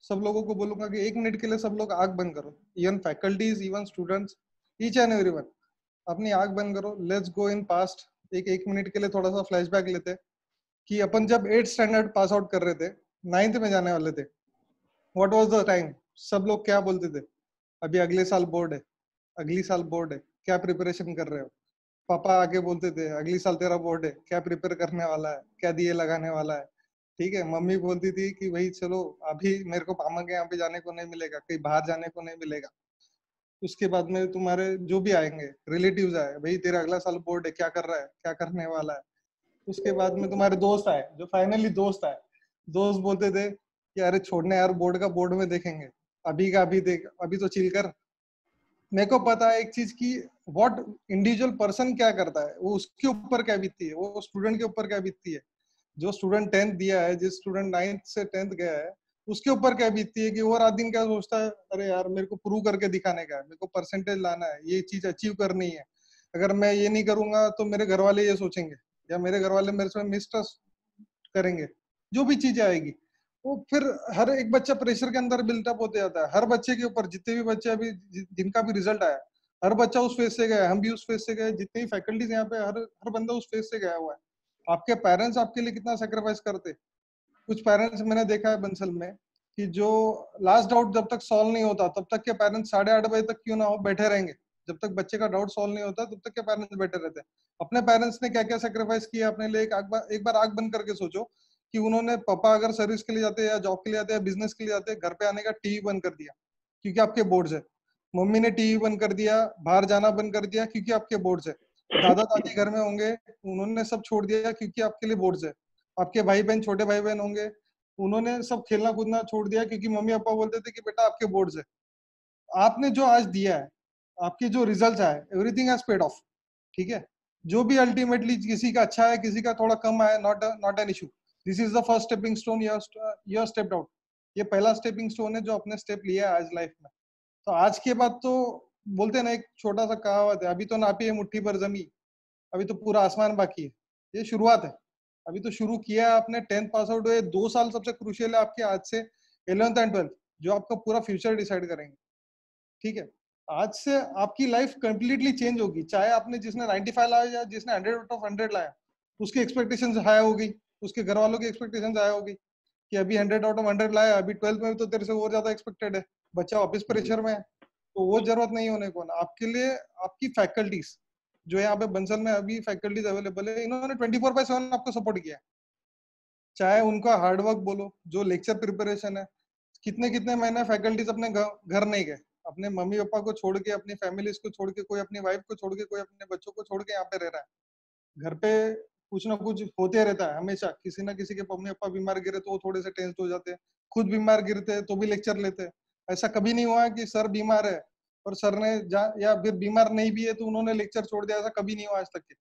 सब लोगों को बोलूंगा कि 1 मिनट के लिए सब लोग आंख बंद करो, even faculties, even students, each and everyone, अपनी आंख बंद करो। Let's go in past. एक मिनट के लिए थोड़ा सा फ्लैशबैक लेते कि अपन जब 8th स्टैंडर्ड पास आउट कर रहे थे, 9th में जाने वाले थे, व्हाट वाज द टाइम? सब लोग क्या बोलते थे? अभी अगले साल बोर्ड है, अगली साल बोर्ड है, क्या प्रिपरेशन कर रहे हो? पापा आके बोलते थे अगली साल तेरा बोर्ड है, क्या प्रिपेयर करने वाला है, क्या दिए लगाने वाला है। ठीक है, मम्मी बोलती थी कि भाई चलो अभी मेरे को मामा के यहाँ पे जाने को नहीं मिलेगा, कहीं बाहर जाने को नहीं मिलेगा। उसके बाद में तुम्हारे जो भी आएंगे रिलेटिव्स आए, भाई तेरा अगला साल बोर्ड है, क्या कर रहा है, क्या करने वाला है। उसके बाद में तुम्हारे दोस्त आए, जो फाइनली दोस्त आए, दोस्त बोलते थे कि अरे छोड़ने यार, बोर्ड का बोर्ड में देखेंगे, अभी का अभी देख, अभी तो चिल कर। मेरे को पता है एक चीज की, व्हाट इंडिविजुअल पर्सन क्या करता है वो उसके ऊपर क्या बीतती है, वो स्टूडेंट के ऊपर क्या बीतती है। जो स्टूडेंट 10th दिया है, जिस स्टूडेंट 9th से 10th गया है, उसके ऊपर क्या बीतती है कि वो रात दिन क्या सोचता है, अरे यार मेरे को प्रूव करके दिखाने का है, मेरे को परसेंटेज लाना है, ये चीज अचीव करनी है। अगर मैं ये नहीं करूंगा तो मेरे घर वाले ये सोचेंगे, या मेरे घर वाले मेरे से मिसट्रस्ट करेंगे। जो भी चीजें आएगी वो फिर हर एक बच्चा प्रेशर के अंदर बिल्टअप होते जाता है। हर बच्चे के ऊपर, जितने भी बच्चे अभी जिनका भी रिजल्ट आया, हर बच्चा उस फेज से गया, हम भी उस फेज से गए, जितनी फैकल्टीज यहाँ पे, हर बंदा उस फेज से गया हुआ है। आपके पेरेंट्स आपके लिए कितना सेक्रीफाइस करते। कुछ पेरेंट्स मैंने देखा है बंसल में कि जो लास्ट डाउट जब तक सॉल्व नहीं होता तब तक के पेरेंट्स 8:30 बजे तक क्यों ना हो बैठे रहेंगे। जब तक बच्चे का डाउट सॉल्व नहीं होता तब तक के पेरेंट्स बैठे रहते हैं। अपने पेरेंट्स ने क्या क्या सेक्रीफाइस किया अपने लिए, एक बार आंख बंद करके सोचो कि उन्होंने, पापा अगर सर्विस के लिए जाते या जॉब के लिए जाते या बिजनेस के लिए जाते, घर पे आने का टीवी बंद कर दिया क्योंकि आपके बोर्ड्स है। मम्मी ने टीवी बंद कर दिया, बाहर जाना बंद कर दिया क्योंकि आपके बोर्ड्स है। दादा दादी घर में होंगे, उन्होंने सब छोड़ दिया क्योंकि आपके लिए बोर्ड्स है। आपके भाई बहन, छोटे भाई बहन होंगे, उन्होंने सब खेलना कूदना छोड़ दिया क्योंकि मम्मी पापा बोलते थे कि बेटा आपके बोर्ड्स है। आपने जो आज दिया है, आपके जो रिजल्ट आए, एवरीथिंग हैज पेड ऑफ। ठीक है, जो भी अल्टीमेटली किसी का अच्छा है, किसी का थोड़ा कम आया, not an issue. This is the first stepping stone, you have stepped out. ये पहला स्टेपिंग स्टोन है जो आपने स्टेप लिया है आज लाइफ में। तो आज के बाद तो बोलते हैं ना, एक छोटा सा कहावत है, अभी तो नापी है मुट्ठी भर जमी, अभी तो पूरा आसमान बाकी है। ये शुरुआत है, अभी तो शुरू किया है आपने, 10th पास आउट हुए, 2 साल सबसे क्रूशियल है आपके आज से 11th एंड 12th, जो आपका पूरा फ्यूचर डिसाइड करेंगे। ठीक है, आज से आपकी लाइफ कंप्लीटली चेंज होगी, चाहे आपने जिसने 95 लाया या जिसने 100 आउट ऑफ 100 लाया, उसकी एक्सपेक्टेशंस हाई हो गई, उसके घर वालों की एक्सपेक्टेशंस हाई हो गई कि अभी 100 आउट ऑफ 100 लाया, अभी 12th में भी तो तेरे से और ज्यादा एक्सपेक्टेड है, बच्चा ऑफिस प्रेशर में है। तो वो जरूरत नहीं होने को ना, आपके लिए आपकी फैकल्टीज जो यहाँ पे बंसल में अभी फैकल्टीज अवेलेबल है, इन्होंने 24/7 आपको सपोर्ट किया है। चाहे उनका हार्डवर्क बोलो, जो लेक्चर प्रिपरेशन है, कितने कितने महीने फैकल्टीज अपने घर नहीं गए, अपने मम्मी पापा को छोड़ के, अपनी फैमिलीज को छोड़ के, कोई अपनी वाइफ को छोड़ के, कोई अपने बच्चों को छोड़ के यहाँ पे रह रहा है। घर पे कुछ ना कुछ होते रहता है हमेशा, किसी ना किसी के मम्मी पापा बीमार गिरे तो वो थोड़े से टेंस हो जाते हैं, खुद बीमार गिरते हैं तो भी लेक्चर लेते हैं। ऐसा कभी नहीं हुआ कि सर बीमार है और सर ने या फिर बीमार नहीं भी है तो उन्होंने लेक्चर छोड़ दिया, ऐसा कभी नहीं हुआ आज तक के।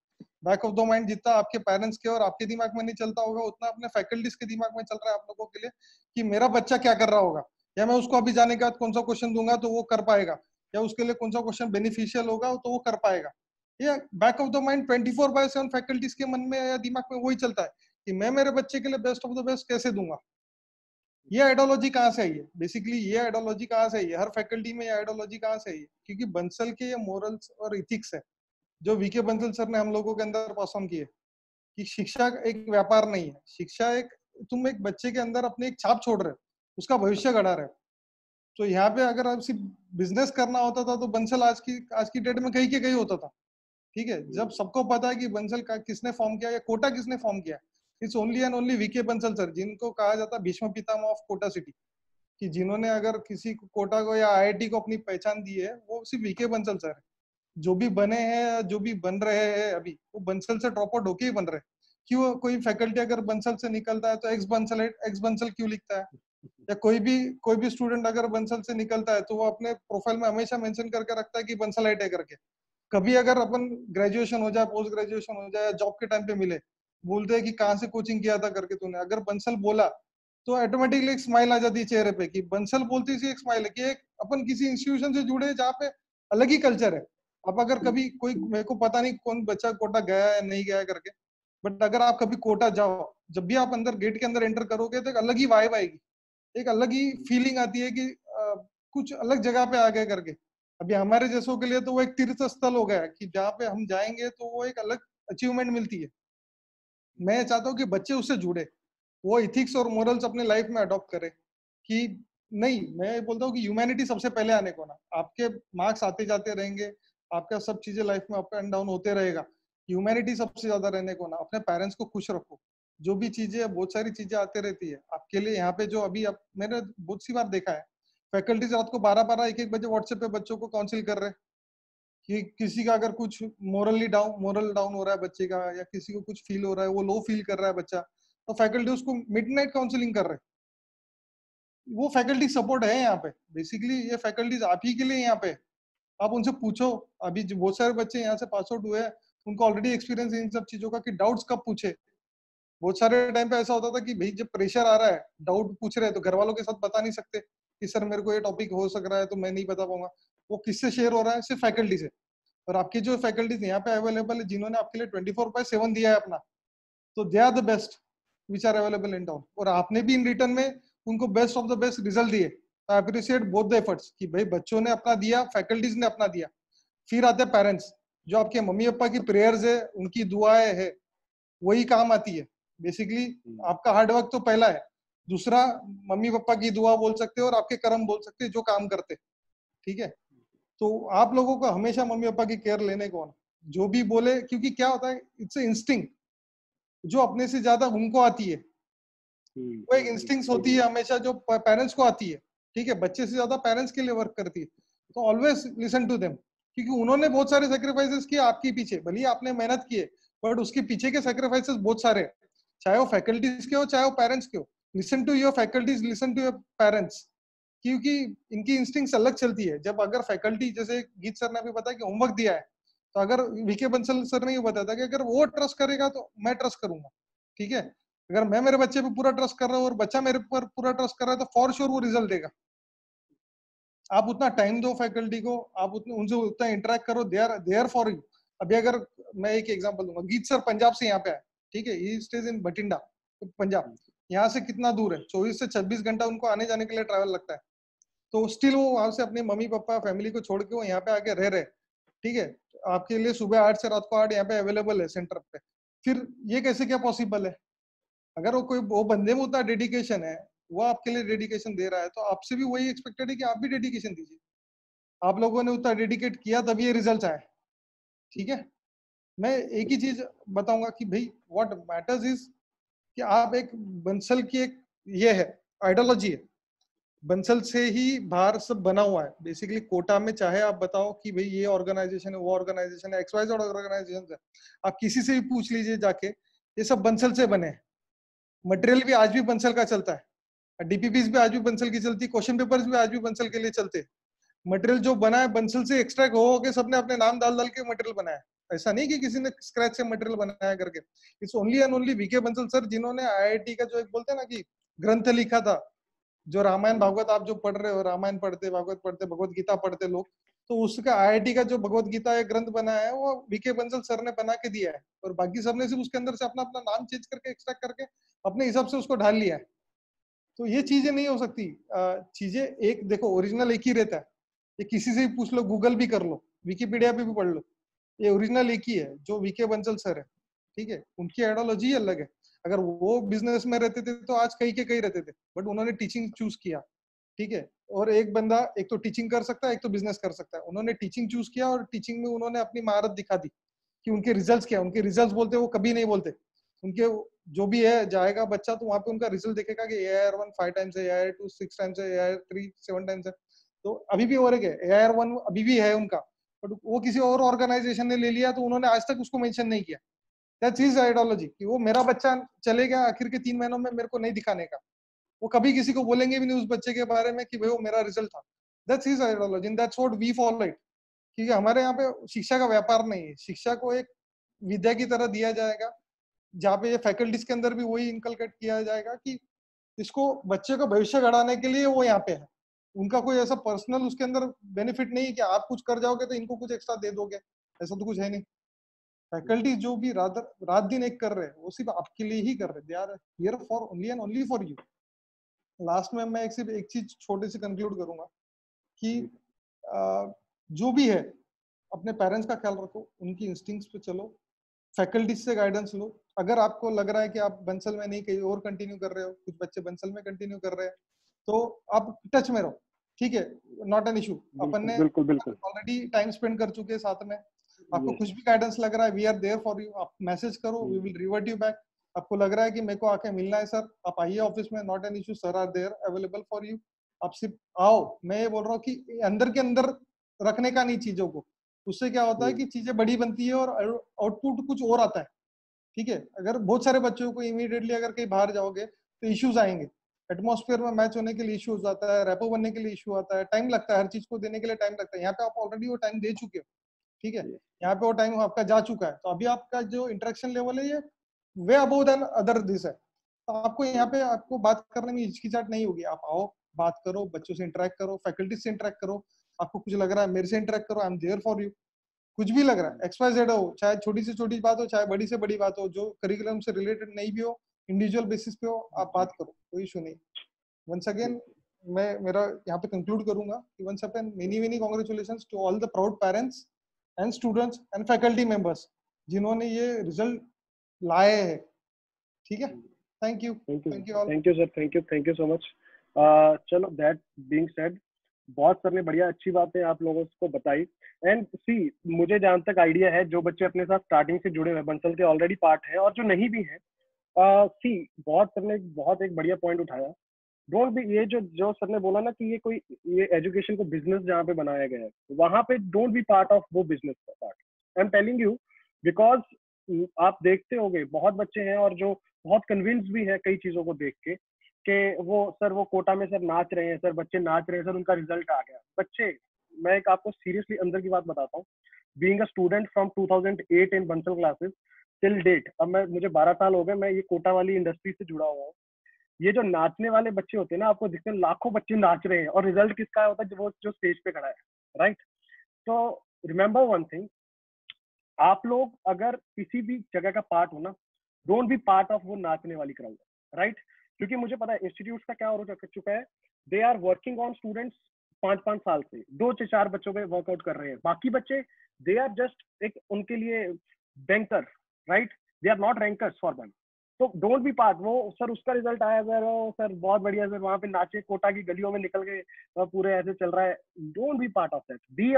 बैक ऑफ द माइंड जितना आपके पेरेंट्स के और आपके दिमाग में नहीं चलता होगा, उतना अपने फैकल्टीज के दिमाग में चल रहा है आप लोगों के लिए कि मेरा बच्चा क्या कर रहा होगा, या मैं उसको अभी जाने के बाद कौन सा क्वेश्चन दूंगा तो वो कर पाएगा, या उसके लिए कौन सा क्वेश्चन बेनिफिशियल होगा तो वो कर पाएगा। ये back of the mind 24/7 faculties के मन में या दिमाग में वही चलता है कि मैं मेरे बच्चे के लिए बेस्ट ऑफ द बेस्ट कैसे दूंगा। ये आइडियोलॉजी कहाँ से आई है? बेसिकली ये आइडियोलॉजी कहाँ से आई है? हर फैकल्टी में ये आइडियोलॉजी कहाँ से आई है? क्योंकि बंसल के ये मोरल्स और इथिक्स है जो वीके बंसल सर ने हम लोगों के अंदर पास ऑन किए कि शिक्षा एक व्यापार नहीं है, शिक्षा एक, तुम एक बच्चे के अंदर अपने एक छाप छोड़ रहे हो, उसका भविष्य गढ़ा रहे हो। तो यहाँ पे अगर आप सिर्फ बिजनेस करना होता था तो बंसल आज की डेट में कहीं के कहीं होता था। ठीक है, जब सबको पता है कि बंसल का किसने फॉर्म किया या कोटा किसने फॉर्म किया, it's only and only V K Bansal sir, जिनको कहा जाता है भीष्म पितामह ऑफ कोटा सिटी, कि जिन्होंने अगर किसी कोटा को या आईआईटी को अपनी पहचान दी है वो सिर्फ वीके बंसल सर है। जो भी बने हैं, जो भी बन रहे हैं अभी, वो बंसल से ड्रॉप आउट होके ही बन रहे हैं। क्यों? कोई फैकल्टी अगर बंसल से निकलता है तो एक्स बंसल क्यों लिखता है, या कोई भी स्टूडेंट अगर बंसल से निकलता है तो वो अपने प्रोफाइल में हमेशा मेंशन करके रखता है कि बंसलाइट है करके। कभी अगर अपन ग्रेजुएशन हो जाए, पोस्ट ग्रेजुएशन हो जाए, जॉब के टाइम पे मिले, बोलते हैं कि कहाँ से कोचिंग किया था करके तूने, अगर बंसल बोला तो ऑटोमेटिकली एक स्माइल आ जाती है चेहरे पे कि बंसल बोलती सी एक स्माइल है कि एक अपन किसी इंस्टीट्यूशन से जुड़े जहाँ पे अलग ही कल्चर है। अब अगर कभी कोई, मेरे को पता नहीं कौन बच्चा कोटा गया है नहीं गया है करके, बट अगर आप कभी कोटा जाओ, जब भी आप अंदर गेट के अंदर एंटर करोगे तो एक अलग ही वाइब आएगी, एक अलग ही फीलिंग आती है कि कुछ अलग जगह पे आ गए करके। अभी हमारे जैसों के लिए तो वो एक तीर्थ स्थल हो गया है कि जहाँ पे हम जाएंगे तो वो एक अलग अचीवमेंट मिलती है। मैं चाहता हूँ कि बच्चे उससे जुड़े, वो इथिक्स और मोरल्स अपने लाइफ में अडॉप्ट करें कि नहीं, मैं बोलता हूँ कि ह्यूमैनिटी सबसे पहले आने को ना, आपके मार्क्स आते जाते रहेंगे, आपका सब चीजें लाइफ में अप एंड डाउन होते रहेगा, ह्यूमैनिटी सबसे ज्यादा रहने को ना, अपने पेरेंट्स को खुश रखो। जो भी चीजें, बहुत सारी चीजें आते रहती है आपके लिए यहाँ पे, जो अभी मैंने बहुत सी बार देखा है फैकल्टीज रात को 12-12 1-1 बजे व्हाट्सएप पे बच्चों को काउंसिल कर रहे हैं कि किसी का अगर कुछ मोरल डाउन हो रहा है बच्चे का, या किसी को कुछ फील हो रहा है, वो लो फील कर रहा है बच्चा, तो फैकल्टी उसको मिडनाइट काउंसलिंग कर रहे हैं। वो फैकल्टी सपोर्ट है यहाँ पे, बेसिकली ये फैकल्टीज आप ही के लिए यहाँ पे। आप उनसे पूछो, अभी जो बहुत सारे बच्चे यहाँ से पास आउट हुए हैं उनको ऑलरेडी एक्सपीरियंस है इन सब चीजों का कि डाउट्स कब पूछे। बहुत सारे टाइम पे ऐसा होता था कि भाई जब प्रेशर आ रहा है, डाउट पूछ रहे हैं तो घर वालों के साथ बता नहीं सकते कि सर मेरे को ये टॉपिक हो सक रहा है तो मैं नहीं बता पाऊंगा। वो किससे शेयर हो रहा है? सिर्फ फैकल्टी से। और आपकी जो फैकल्टीज यहाँ पे अवेलेबल है, जिन्होंने आपके लिए 24/7 दिया है अपना, तो they are the best which are available in town. और आपने भी इन रिटर्न में उनको best of the best result दिए। I appreciate both the efforts कि भाई बच्चों ने अपना दिया, फैकल्टीज ने अपना दिया। फिर आते हैं पेरेंट्स, जो आपके मम्मी पापा की प्रेयर्स है, उनकी दुआएं है, वही काम आती है। बेसिकली आपका हार्डवर्क तो पहला है, दूसरा मम्मी पापा की दुआ बोल सकते हो और आपके कर्म बोल सकते हो जो काम करते। ठीक है, तो आप लोगों को हमेशा मम्मी पापा की केयर लेने को, जो भी बोले, क्योंकि क्या होता है, इट्स इंस्टिंक्ट जो अपने से ज्यादा उनको आती है। वो एक इंस्टिंक्ट होती है हमेशा जो पेरेंट्स को आती है। ठीक है, बच्चे से ज्यादा पेरेंट्स के लिए वर्क करती है। तो ऑलवेज लिसन टू देम, क्योंकि उन्होंने बहुत सारे सेक्रीफाइसेस किए आपके पीछे, भले आपने मेहनत की है, बट उसके पीछे के सेक्रीफाइसेस बहुत सारे, चाहे वो फैकल्टीज के हो चाहे वो पेरेंट्स के हो। Listen to your faculties, listen to your parents, क्योंकि इनकी इंस्टिंक्ट्स अलग चलती है। जब अगर फैकल्टी, जैसे गीत सर ने अभी बताया कि होमवर्क दिया है, तो अगर वीके बंसल सर ने ये बताया था कि अगर वो ट्रस्ट करेगा तो मैं ट्रस्ट करूंगा। ठीक है, अगर मैं मेरे बच्चे पे पूरा ट्रस्ट कर रहा हूँ और बच्चा मेरे पर पूरा ट्रस्ट कर रहा है तो फॉर श्योर वो रिजल्ट देगा। आप उतना टाइम दो फैकल्टी को, आप उनसे उतना इंटरेक्ट करो, they are there for you. अभी अगर मैं एक एग्जांपल दूंगा, गीत सर पंजाब से यहाँ पे आए, ठीक है, ही स्टेज इन बठिंडा पंजाब, यहाँ से कितना दूर है, 24 से 26 घंटा उनको आने जाने के लिए ट्रैवल लगता है, तो स्टिल वो वहां से अपने मम्मी पापा फैमिली को छोड़ के वो यहाँ पे आके रह रहे, ठीक है, आपके लिए सुबह 8 से रात को 8 यहाँ पे अवेलेबल है सेंटर पे। फिर ये कैसे क्या पॉसिबल है? अगर वो बंदे में उतना डेडिकेशन है, वो आपके लिए डेडिकेशन दे रहा है, तो आपसे भी वही एक्सपेक्टेड है कि आप भी डेडिकेशन दीजिए। आप लोगों ने उतना डेडिकेट किया तभी ये रिजल्ट आए, ठीक है। मैं एक ही चीज बताऊंगा कि भाई व्हाट मैटर्स इज कि आप एक बंसल की एक ये है आइडियोलॉजी है, बंसल से ही बाहर सब बना हुआ है बेसिकली। कोटा में चाहे आप बताओ कि भाई ये ऑर्गेनाइजेशन है, वो ऑर्गेनाइजेशन है, XYZ ऑर्गेनाइजेशन है, आप किसी से भी पूछ लीजिए जाके, ये सब बंसल से बने हैं। मटेरियल भी आज भी बंसल का चलता है, DPPs भी आज भी बंसल की चलती है, क्वेश्चन पेपर्स भी आज भी बंसल के लिए चलते हैं। मटेरियल जो बना है बंसल से एक्सट्रैक्ट हो के सबने अपने नाम डाल डाल के मटेरियल बनाया, ऐसा नहीं कि किसी ने स्क्रैच से मटेरियल बनाया करके। It's only and only VK Bansal sir, जिन्होंने IIT का जो एक बोलते हैं ना कि ग्रंथ लिखा था, जो रामायण भागवत आप जो पढ़ रहे हो, रामायण पढ़ते, भागवत पढ़ते, भगवत गीता पढ़ते लोग, तो उसका IIT का जो भगवत गीता एक ग्रंथ बनाया है वो VK बंसल सर ने बना के दिया है, और बाकी सबने सिर्फ उसके अंदर से अपना अपना नाम चेंज करके एक्सट्रैक्ट करके अपने हिसाब से उसको ढाल लिया है। तो ये चीजें नहीं हो सकती। चीजें एक देखो, ओरिजिनल एक ही रहता है, ये किसी से भी पूछ लो, गूगल भी कर लो, विकिपीडिया पे भी पढ़ लो, ये ओरिजिनल एक ही है जो VK बंसल सर है, ठीक है। उनकी आइडियोलॉजी अलग है। अगर वो बिजनेस में रहते थे तो आज कई के कई रहते थे, बट उन्होंने टीचिंग चूज किया, ठीक है। और एक बंदा एक तो टीचिंग कर सकता है, एक तो बिजनेस कर सकता है, उन्होंने टीचिंग चूज किया और टीचिंग में उन्होंने अपनी महारत दिखा दी कि उनके रिजल्ट्स क्या, उनके रिजल्ट्स बोलते वो कभी नहीं बोलते, उनके जो भी है जाएगा बच्चा तो वहां पे उनका रिजल्ट देखेगा कि AIR1 5 टाइम्स है, AIR2 6 टाइम्स है, AIR3 7 टाइम्स है, तो अभी भी और एक है AIR1 अभी भी है उनका, बट वो किसी और ऑर्गेनाइजेशन ने ले लिया तो उन्होंने आज तक उसको मेंशन नहीं किया। दैट्स हिज आइडियोलॉजी कि वो मेरा बच्चा चलेगा आखिर के 3 महीनों में मेरे को नहीं दिखाने का, वो कभी किसी को बोलेंगे भी नहीं उस बच्चे के बारे में कि भाई वो मेरा रिजल्ट था। That's his ideology, that's what we follow it. क्योंकि हमारे यहाँ पे शिक्षा का व्यापार नहीं है, शिक्षा को एक विद्या की तरह दिया जाएगा, जहाँ पे ये फैकल्टीज के अंदर भी वही इनकलकेट किया जाएगा कि इसको बच्चे का भविष्य गढ़ाने के लिए वो यहाँ पे है। उनका कोई ऐसा पर्सनल उसके अंदर बेनिफिट नहीं है कि आप कुछ कर जाओगे तो इनको कुछ एक्स्ट्रा दे दोगे, ऐसा तो कुछ है नहीं। फैकल्टी जो भी रात दिन एक कर रहे हैं वो सिर्फ आपके लिए ही कर रहे हैं, they are here for only and only for you. Last में मैं सिर्फ एक चीज छोटे से कंक्लूड करूंगा कि जो भी है अपने पेरेंट्स का ख्याल रखो, उनकी इंस्टिंक्ट्स पे चलो, फैकल्टीज से गाइडेंस लो। अगर आपको लग रहा है कि आप बंसल में नहीं कहीं और कंटिन्यू कर रहे हो, कुछ बच्चे बंसल में कंटिन्यू कर रहे हैं, तो आप टच में रहो, ठीक है, नॉट एन इशू। अपन ने ऑलरेडी टाइम स्पेंड कर चुके हैं साथ में, आपको कुछ भी गाइडेंस लग रहा है, we are there for you, आप मैसेज करो, we will revert you back. आपको लग रहा है कि मेरे को आके मिलना है सर, आप आइए ऑफिस में, not an issue, sir are there available for you. आप सिर्फ आओ। मैं ये बोल रहा हूँ कि अंदर के अंदर रखने का नहीं चीजों को, उससे क्या होता है कि चीजें बड़ी बनती है और आउटपुट कुछ और आता है, ठीक है। अगर बहुत सारे बच्चों को इमीडिएटली अगर कहीं बाहर जाओगे तो इश्यूज आएंगे, एटमॉस्फेयर में मैच होने के लिए इश्यूज आता है, रेपो बनने के लिए इशू आता है, टाइम लगता है, हर चीज को देने के लिए टाइम लगता है। यहाँ पे आप ऑलरेडी वो टाइम दे चुके हो, ठीक है, यहाँ पे वो टाइम आपका जा चुका है, तो अभी आपका जो इंटरेक्शन लेवल है ये way above than other this है। तो आपको यहाँ पे आपको बात करने में हिचकिचाहट नहीं होगी, आप आओ, बात करो, बच्चों से इंटरेक्ट करो, फैकल्टी से इंटरेक्ट करो। आपको कुछ लग रहा है मेरे से इंटरेक्ट करो, I am there for you. कुछ भी लग रहा है, XYZ हो, चाहे छोटी से छोटी बात हो, चाहे बड़ी से बड़ी बात हो, जो करिकुलम से रिलेटेड नहीं भी हो, इंडिविजुअल बेसिस पे हो, आप बात करो, कोई इशू नहीं। वंस अगेन मैं मेरा यहाँ पे कंक्लूड करूंगा कि once again many congratulations to all the proud parents and students and faculty members जिन्होंने ये रिजल्ट लाए हैं, ठीक है। Thank you all, thank you sir, thank you so much. चलो, दैट बीइंग सेड, बहुत सर ने बढ़िया अच्छी बातें आप लोगों को बताई। एंड सी, मुझे जहां तक आइडिया है, जो बच्चे अपने साथ स्टार्टिंग से जुड़े हुए बंसल के ऑलरेडी पार्ट है, और जो नहीं भी है, सी, बहुत सर ने बहुत एक बढ़िया पॉइंट उठाया। डोंट बी, ये जो सर ने बोला ना कि ये एजुकेशन को बिजनेस जहाँ पे बनाया गया है, वहां पे डोंट बी पार्ट ऑफ वो बिजनेस का part. I am telling you, because आप देखते होंगे बहुत बच्चे हैं और जो बहुत कन्विंस भी है कई चीजों को देख के कि वो कोटा में सर नाच रहे हैं, सर बच्चे नाच रहे हैं, सर उनका रिजल्ट आ गया। बच्चे, मैं एक आपको सीरियसली अंदर की बात बताता हूँ, being a student from 2008 in Bansal classes till date, अब मुझे 12 साल हो गए, मैं ये कोटा वाली इंडस्ट्री से जुड़ा हुआ हूँ। ये जो नाचने वाले बच्चे होते हैं ना, आपको दिखते हैं लाखों बच्चे नाच रहे हैं और रिजल्ट किसका होता है, वो जो स्टेज पे खड़ा है, राइट। तो रिमेंबर वन थिंग, आप लोग अगर किसी भी जगह का पार्ट हो ना, डोंट बी पार्ट ऑफ वो नाचने वाली क्राउड, राइट। क्योंकि मुझे पता है इंस्टीट्यूट का क्या हो चुका है, they are working on students 5-5 साल से, 2 से 4 बच्चों पे वर्कआउट कर रहे हैं, बाकी बच्चे दे आर जस्ट एक उनके लिए banker, right, they are not rankers for them. तो डोंट बी पार्ट, वो सर उसका रिजल्ट आया सर, ओ सर बहुत बढ़िया सर, वहां पे नाचे, कोटा की गलियों में निकल गए, पूरे ऐसे चल रहा है, don't be part of that, be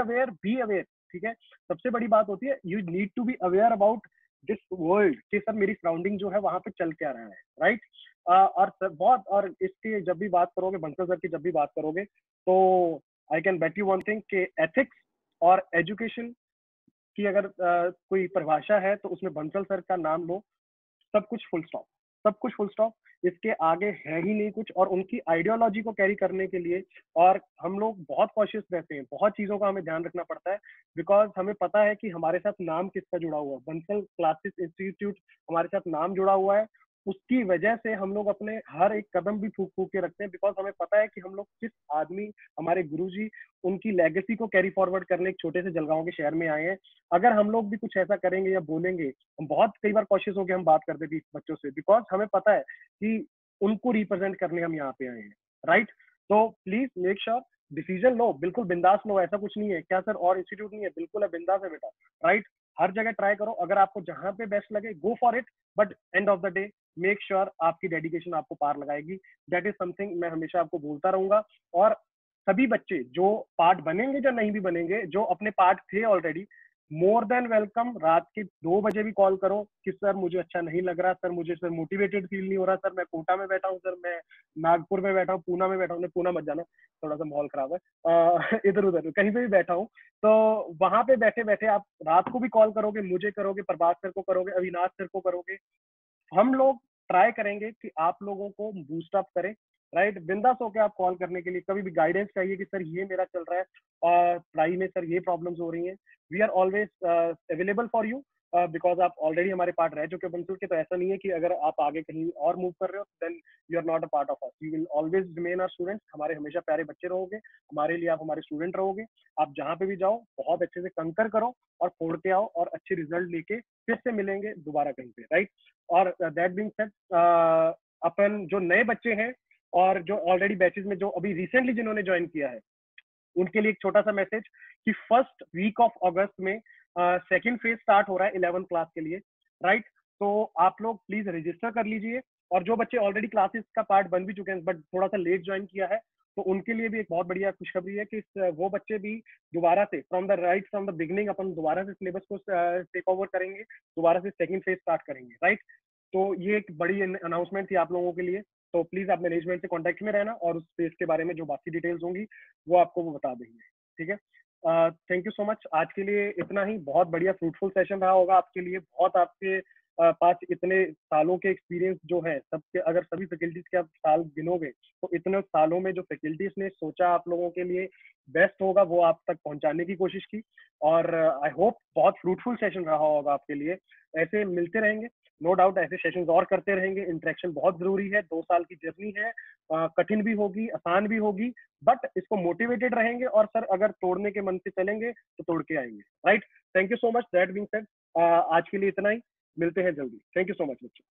aware, ठीक है। सबसे बड़ी बात होती है, you need to be aware about this world, कि सर मेरी सराउंडिंग जो है वहां पे चल क्या रहा है, राइट। और सर बहुत, और इसकी जब भी बात करोगे, बंसल सर की जब भी बात करोगे, तो I can bet you one thing कि एथिक्स और एजुकेशन की अगर कोई परिभाषा है तो उसमें बंसल सर का नाम लो, सब कुछ फुल स्टॉप, सब कुछ फुल स्टॉप, इसके आगे है ही नहीं कुछ। और उनकी आइडियोलॉजी को कैरी करने के लिए, और हम लोग बहुत कॉशियस रहते हैं, बहुत चीजों का हमें ध्यान रखना पड़ता है, बिकॉज हमें पता है कि हमारे साथ नाम किसका जुड़ा हुआ है, बंसल क्लासेस इंस्टीट्यूट हमारे साथ नाम जुड़ा हुआ है, उसकी वजह से हम लोग अपने हर एक कदम भी फूक फूक के रखते हैं, बिकॉज हमें पता है कि हम लोग किस आदमी, हमारे गुरुजी, उनकी लेगेसी को कैरी फॉरवर्ड करने एक छोटे से जलगांव के शहर में आए हैं। अगर हम लोग भी कुछ ऐसा करेंगे या बोलेंगे, हम बहुत कई बार कॉशियस होकर हम बात करते थे बच्चों से, बिकॉज हमें पता है कि उनको रिप्रेजेंट करने हम यहाँ पे आए हैं, राइट। तो प्लीज मेक श्योर, डिसीजन लो, बिल्कुल बिंदास लो, ऐसा कुछ नहीं है क्या सर और इंस्टीट्यूट नहीं है, बिल्कुल है, बिंदास है बेटा, राइट। हर जगह ट्राई करो, अगर आपको जहां पे बेस्ट लगे गो for it, but end of the day make sure आपकी डेडिकेशन आपको पार लगाएगी, दैट इज समथिंग मैं हमेशा आपको बोलता रहूंगा। और सभी बच्चे जो पार्ट बनेंगे या नहीं भी बनेंगे, जो अपने पार्ट थे ऑलरेडी, मोर देन वेलकम, रात के 2 बजे भी कॉल करो कि सर मुझे अच्छा नहीं लग रहा, सर मुझे सर मोटिवेटेड फील नहीं हो रहा, सर मैं कोटा में बैठा हूँ, सर मैं नागपुर में बैठा हूँ, पूना में बैठा हूँ, पूना मत जाना, थोड़ा सा माहौल खराब है, इधर उधर कहीं पे भी बैठा हूँ, तो वहां पे बैठे बैठे आप रात को भी कॉल करोगे, मुझे करोगे, प्रभात सर को करोगे, अविनाश सर को करोगे, हम लोग ट्राई करेंगे कि आप लोगों को बूस्ट अप करें, राइट। बिंदास होकर आप कॉल करने के लिए, कभी भी गाइडेंस चाहिए कि सर ये मेरा चल रहा है और पढ़ाई में सर ये प्रॉब्लम्स हो रही हैं, we are always available for you, because आप ऑलरेडी हमारे पार्ट रह चुके बंसुल के, तो ऐसा नहीं है कि अगर आप आगे कहीं और मूव कर रहे हो then you are not a part of us, you will always remain our students, हमारे हमेशा प्यारे बच्चे रहोगे, हमारे लिए आप हमारे स्टूडेंट रहोगे। आप जहाँ पे भी जाओ बहुत अच्छे से कंकर करो और फोड़ के आओ, और अच्छे रिजल्ट लेके फिर से मिलेंगे दोबारा कहीं पे, राइट। और दैट बीइंग सेड, अपन जो नए बच्चे हैं और जो ऑलरेडी बैचेस में जो अभी रिसेंटली जिन्होंने ज्वाइन किया है, उनके लिए एक छोटा सा मैसेज कि फर्स्ट वीक ऑफ अगस्त में सेकंड फेज स्टार्ट हो रहा है 11th क्लास के लिए, राइट। तो आप लोग प्लीज रजिस्टर कर लीजिए, और जो बच्चे ऑलरेडी क्लासेस का पार्ट बन भी चुके हैं बट थोड़ा सा लेट ज्वाइन किया है, तो उनके लिए भी एक बहुत बढ़िया खुशखबरी है कि वो बच्चे भी दोबारा से फ्रॉम द बिगिनिंग अपन दोबारा से सिलेबस को टेक ओवर करेंगे, दोबारा से सेकंड फेज स्टार्ट करेंगे, राइट। तो ये एक बड़ी अनाउंसमेंट थी आप लोगों के लिए, तो प्लीज आप मैनेजमेंट से कांटेक्ट में रहना, और उस फेज के बारे में जो बाकी डिटेल्स होंगी वो आपको वो बता देंगे, ठीक है। थैंक यू सो मच, आज के लिए इतना ही। बहुत बढ़िया फ्रूटफुल सेशन रहा होगा आपके लिए, बहुत आपके पास इतने सालों के एक्सपीरियंस जो है सबके, अगर सभी फैकल्टीज के आप साल गिनोगे तो इतने सालों में जो फैकल्टीज ने सोचा आप लोगों के लिए बेस्ट होगा वो आप तक पहुंचाने की कोशिश की, और आई होप बहुत फ्रूटफुल सेशन रहा होगा आपके लिए। ऐसे मिलते रहेंगे, नो डाउट ऐसे सेशंस और करते रहेंगे, इंटरेक्शन बहुत जरूरी है, 2 साल की जर्नी है, कठिन भी होगी, आसान भी होगी, बट इसको मोटिवेटेड रहेंगे, और सर अगर तोड़ने के मन से चलेंगे तो तोड़ के आएंगे, right. Thank you so much, that being said आज के लिए इतना ही, मिलते हैं जल्दी, थैंक यू सो मच बच्चों।